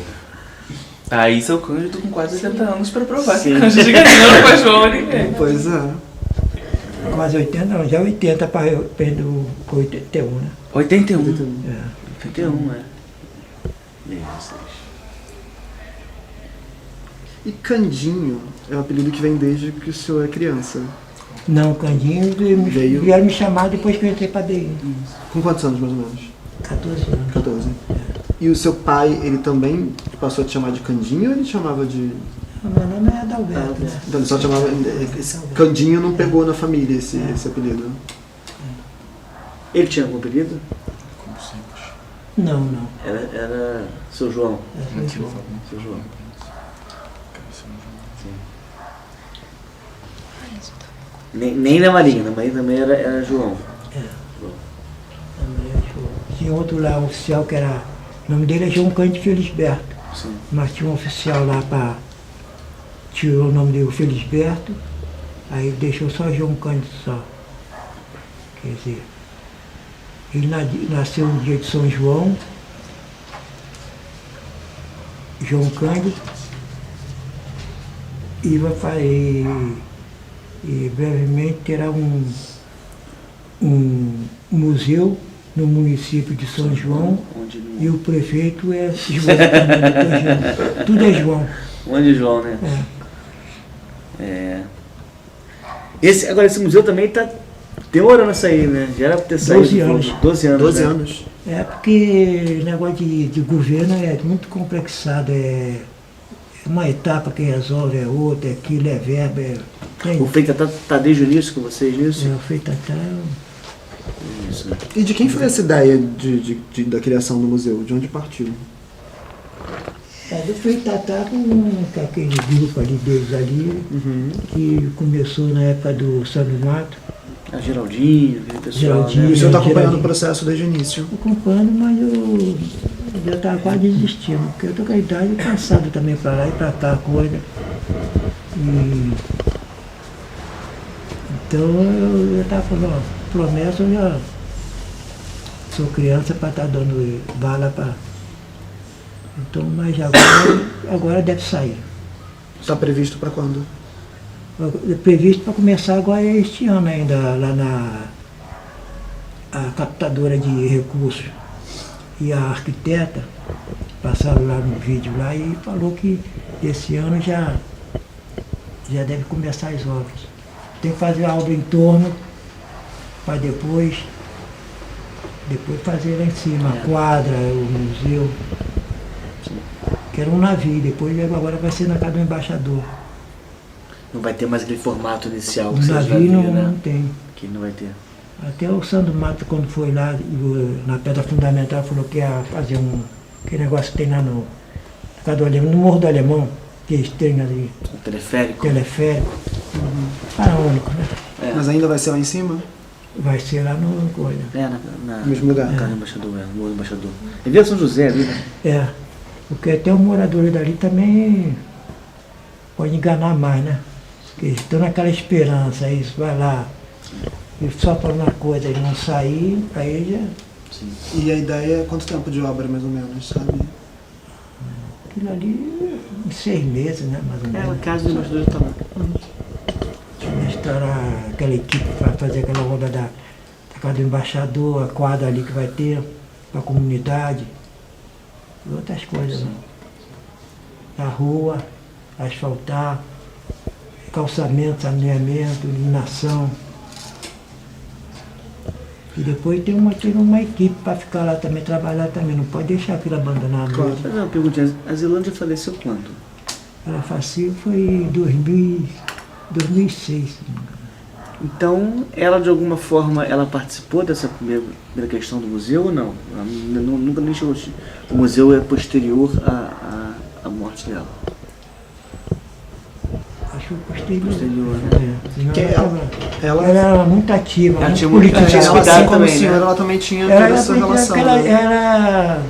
Aí seu Cândido com quase 80 anos pra provar Sim. que Cândido de Galinha não faz João a ninguém. Pois é. Quase 80, não, já 80 para perto 81, né? 81. É. 81, é. Bem, vocês. E Candinho é um apelido que vem desde que o senhor é criança. Não, Candinho, Veio- vieram me chamar depois que eu entrei para DI. Com quantos anos, mais ou menos? 14 anos. 14. E o seu pai, ele também passou a te chamar de Candinho ou ele te chamava de... Meu nome é Adalberto, né? Então ele só chamava... Esse Candinho não pegou na família esse apelido. Ele tinha algum apelido? Não, não. Era seu João. É, foi- Seu João. Nem na Marinha, na Marinha também era João. Tinha outro lá, um oficial que era. O nome dele é João Cândido Felisberto. Sim. Mas tinha um oficial lá para. Tirou o nome dele, Felisberto. Aí deixou só João Cândido só. Quer dizer. Ele nasceu no dia de São João. João Cândido. E vai fazer. E brevemente terá um museu no município de São João, Onde não... e o prefeito é João também, tudo é João. Onde João, né? É. Agora esse museu também tá demorando a sair, né? Já era pra ter saído. 12 anos. 12 anos. 12 né? anos. É porque o negócio de governo é muito complexado, é uma etapa que resolve, é outra, aquilo é verba, O feito tá desde o início com vocês nisso? feito até. Isso. E de quem foi essa ideia da criação do museu? De onde partiu? Do Freitatá com aquele grupo ali deles ali, que começou na época do Sandro Mato. A Geraldinho, aquele pessoal. Geraldinho. Né? E o senhor está acompanhando Geraldinho. o processo desde o início? Acompanhando, mas eu já estava quase desistindo, porque eu tô com a idade cansado também para lá e para cá a coisa. E então eu estava falando, ó, promessa eu já sou criança para estar dando bala para. Então, mas agora deve sair. Está previsto para quando? É previsto para começar agora este ano ainda, lá na a captadora de recursos e a arquiteta passaram lá no vídeo lá e falou que esse ano já deve começar as obras. Tem que fazer a obra em torno para depois fazer lá em cima, a quadra, o museu. Que era um navio, depois agora vai ser na casa do embaixador. Não vai ter mais aquele formato inicial que O vocês já navio viram, não né? tem. Que não vai ter. Até o Sandro Mato, quando foi lá, na pedra fundamental, falou que ia fazer aquele negócio que tem lá no Morro do Alemão, que eles têm ali, O teleférico. teleférico, faraônico, né? É. Mas ainda vai ser lá em cima? Vai ser lá no coisa. É, na No mesmo lugar? casa do embaixador, no Morro do Embaixador. É Vila São José ali, né? É, porque até os moradores dali também podem enganar mais, né? Porque eles estão naquela esperança, aí você vai lá e só para uma coisa, ele não sair, aí ele já. E a ideia é quanto tempo de obra, mais ou menos, sabe? Aquilo ali, em 6 meses, né? Mais ou É, a menos. casa do embaixador já tá lá. Estourar aquela equipe para fazer aquela obra da casa do embaixador, a quadra ali que vai ter, para a comunidade, e outras coisas. Né? A rua, asfaltar, calçamento, saneamento, iluminação. E depois tem uma equipe para ficar lá também, trabalhar também, não pode deixar aquilo abandonado. Claro. Mesmo. Mas uma perguntinha, a Zilândia faleceu quando? Ela faleceu foi em 2006. se não me engano. Então, ela de alguma forma, ela participou dessa primeira questão do museu ou não? Ela nunca nem chegou. O museu é posterior à morte dela. Acho que posterior. Posterior, né? Senão Que ela era muito ativa, Ela muito tinha muito- politizada. tinha Ela, cuidado assim como o também, senhor, né? ela também tinha Ela toda era, essa relação. ela Né?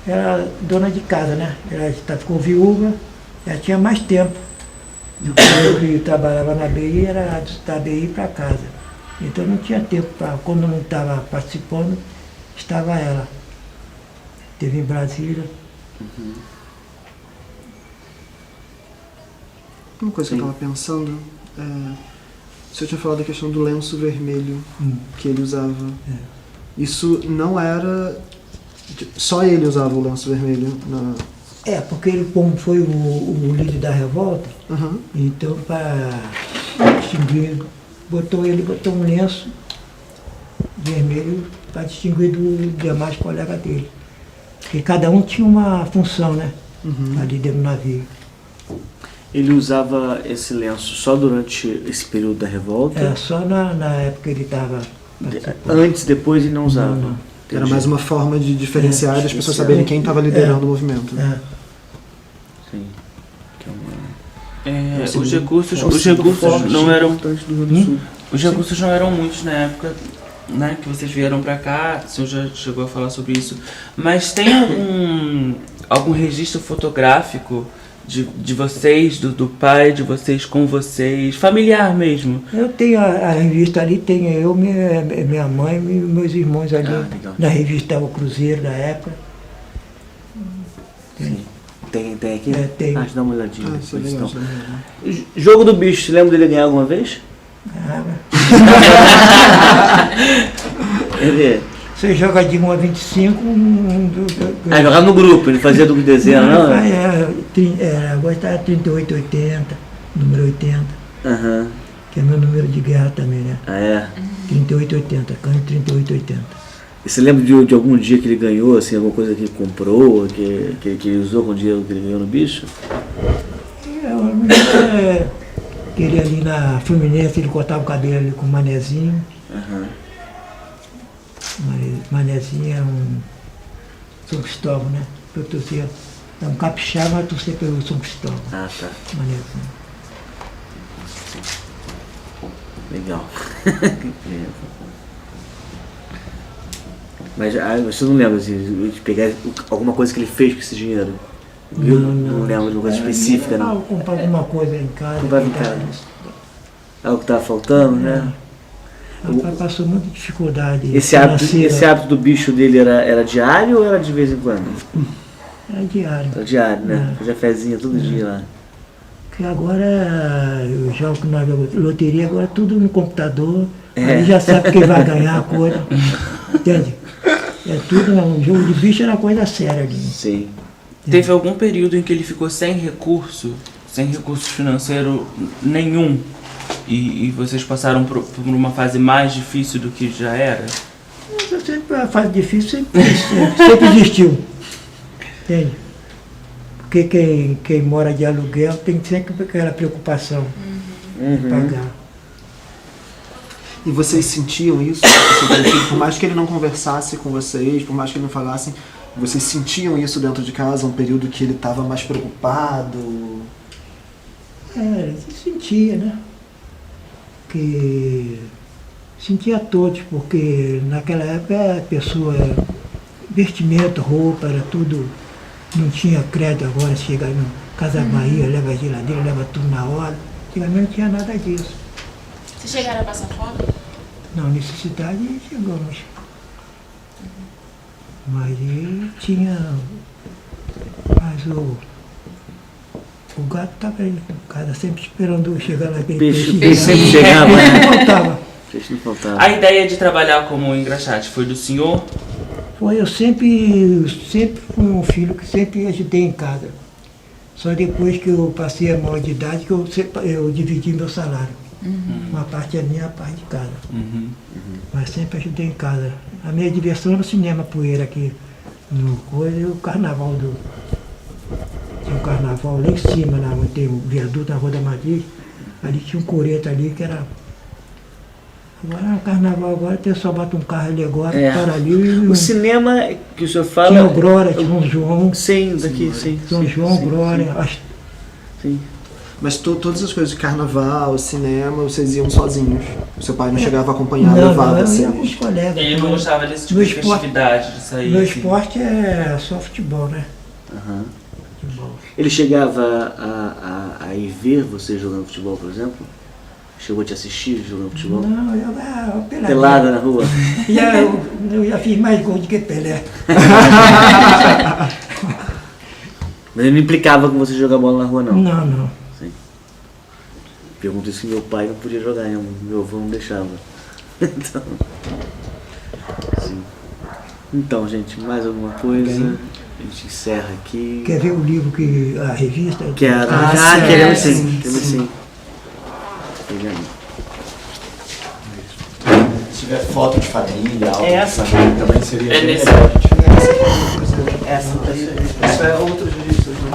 era dona de casa, né? Ela ficou viúva, ela tinha mais tempo. Eu que trabalhava na BI, era da BI para casa. Então não tinha tempo para, quando não estava participando, estava ela. Teve em Brasília. Uma coisa que eu estava pensando, o senhor tinha falado da questão do lenço vermelho que ele usava. Isso não era... Só ele usava o lenço vermelho? Porque ele, como foi o líder da revolta, então para distinguir, botou um lenço vermelho para distinguir dos demais colegas dele. Porque cada um tinha uma função, né? Ali dentro do navio. Ele usava esse lenço só durante esse período da revolta? Só na época que ele estava... Antes, depois ele não usava? Não. Era mais uma forma de diferenciar as pessoas saberem quem estava liderando o movimento. Sim. Os recursos não eram... Os recursos não eram muitos na época, né, que vocês vieram pra cá, o senhor já chegou a falar sobre isso, mas tem algum registro fotográfico de vocês, do pai de vocês com vocês, familiar mesmo? Eu tenho a revista ali, tem eu, minha mãe e meus irmãos ali, na revista O Cruzeiro da época. Tem aqui? Tem. Deixa eu dar uma olhadinha. Isso é legal. Jogo do bicho, você lembra dele ganhar alguma vez? Você joga de 1 a 25... jogava no grupo, ele fazia duplo desenho, não? Agora está 38, 80, número 80. Que é meu número de guerra também, né? 38, 80, canho 38, 80. E você lembra de algum dia que ele ganhou, assim, alguma coisa que ele comprou, que ele usou com o dinheiro que ele ganhou no bicho? Que ele ali na Fluminense, ele cortava o cabelo ali com o Manezinho. Manezinho é um São Cristóvão, né? Eu torcia, é um capixaba, mas torcia pelo São Cristóvão. Tá. Manezinho. Legal. Mas você não lembra assim, de pegar alguma coisa que ele fez com esse dinheiro? Não lembro de uma coisa específica, não? Eu comprava alguma coisa em casa. Comprava em casa. Algo que estava faltando, né? O pai passou muita dificuldade. Esse hábito do bicho dele era diário ou era de vez em quando? Era diário. Era diário, né? Fazia fezinha todo dia lá. Porque agora eu jogo na loteria, agora tudo no computador. Aí já sabe quem vai ganhar a coisa. Entende? É tudo, um jogo de bicho era coisa séria ali. Sim. Teve algum período em que ele ficou sem recurso financeiro nenhum, e vocês passaram por uma fase mais difícil do que já era? A fase difícil sempre existiu. Entende? Porque quem mora de aluguel tem sempre aquela preocupação de pagar. E vocês sentiam isso? Assim, por mais que ele não conversasse com vocês, por mais que ele não falasse, vocês sentiam isso dentro de casa, um período que ele estava mais preocupado? Se sentia, né? Que sentia todos, porque naquela época a pessoa, vestimento, roupa, era tudo, não tinha crédito agora, chega no Casa Bahia, leva a geladeira, leva tudo na hora. Antigamente não tinha nada disso. Vocês chegaram a passar fome? Não, necessidade chegamos. Mas ele tinha. Mas o gato estava aí em casa, sempre esperando eu chegar naquele Peixe peixe. sempre chegava, né? Não faltava. Peixe não faltava. A ideia de trabalhar como engraxate foi do senhor? Eu sempre fui um filho que sempre ajudei em casa. Só depois que eu passei a maior de idade que eu dividi meu salário. Uma parte é minha, a parte de casa. Mas sempre ajudei em casa. A minha diversão era o cinema Poeira aqui no coisa, e o carnaval tinha um carnaval lá em cima, onde tem o viaduto na Rua da Matriz. Ali tinha um coreto ali que era. Agora no carnaval, agora o pessoal bota um carro alegórico, para ali. O cinema que o senhor fala. Tinha o Glória, tinha o João. Sim, daqui, sim. São João, Glória. Sim. Mas todas as coisas de carnaval, cinema, vocês iam sozinhos? O seu pai não chegava a acompanhar, Não, levava eu vocês? ia com os colegas. Ele não gostava desse tipo Meu de esporte- festividade, de sair. Meu assim. esporte é só futebol, né? Futebol. Ele chegava a ir ver você jogando futebol, por exemplo? Chegou a te assistir jogando futebol? Não, eu Pelada na rua? Eu já fiz mais gol do que Pelé. Mas ele não implicava com você jogar bola na rua, não? Não. Sim. pergunto isso que meu pai não podia jogar, né? Meu avô não deixava. Então, sim. Então, gente, mais alguma coisa? A gente encerra aqui. Quer ver o livro que a revista? Quero. sim, Queremos sim, sim. Queremos sim. sim. Veja aí. Se tiver foto de família, algo Essa. também seria É bem nesse- legal. Isso é outros registros, né?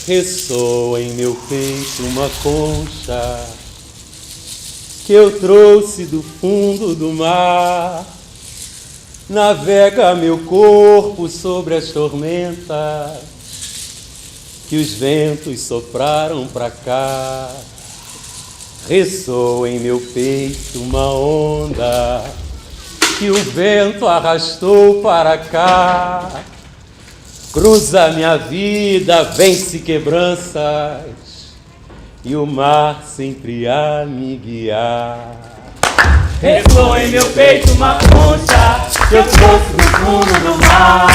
Ressoa em meu peito uma concha que eu trouxe do fundo do mar. Navega meu corpo sobre as tormentas que os ventos sopraram pra cá. Ressoa em meu peito uma onda que o vento arrastou para cá. Cruza minha vida, vence quebranças, e o mar sempre a me guiar. Ressoa em meu peito uma concha que eu trouxe do fundo do mar.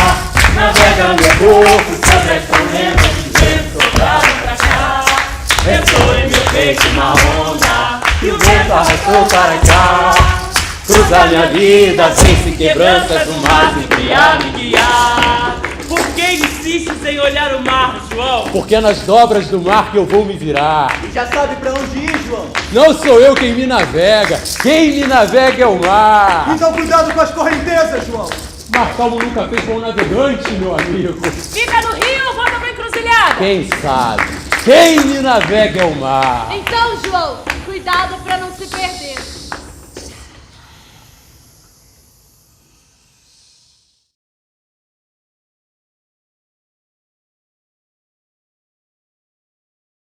Navega meu corpo sobre as tormentas que vento sopraram pra cá. Ressoa em meu peito uma onda que o vento arrastou para cá. Cruza minha vida, vence quebranças, o mar sempre a me guiar. Por que insistes em olhar o mar, João? Porque é nas dobras do mar que eu vou me virar. Já sabe pra onde ir, João? Não sou eu quem me navega, quem me navega é o mar. Então cuidado com as correntezas, João. Mar calmo nunca fez bom navegante, meu amigo. Fica no rio ou volta pra encruzilhada? Quem sabe? Quem me navega é o mar. Então, João, cuidado pra não se perder.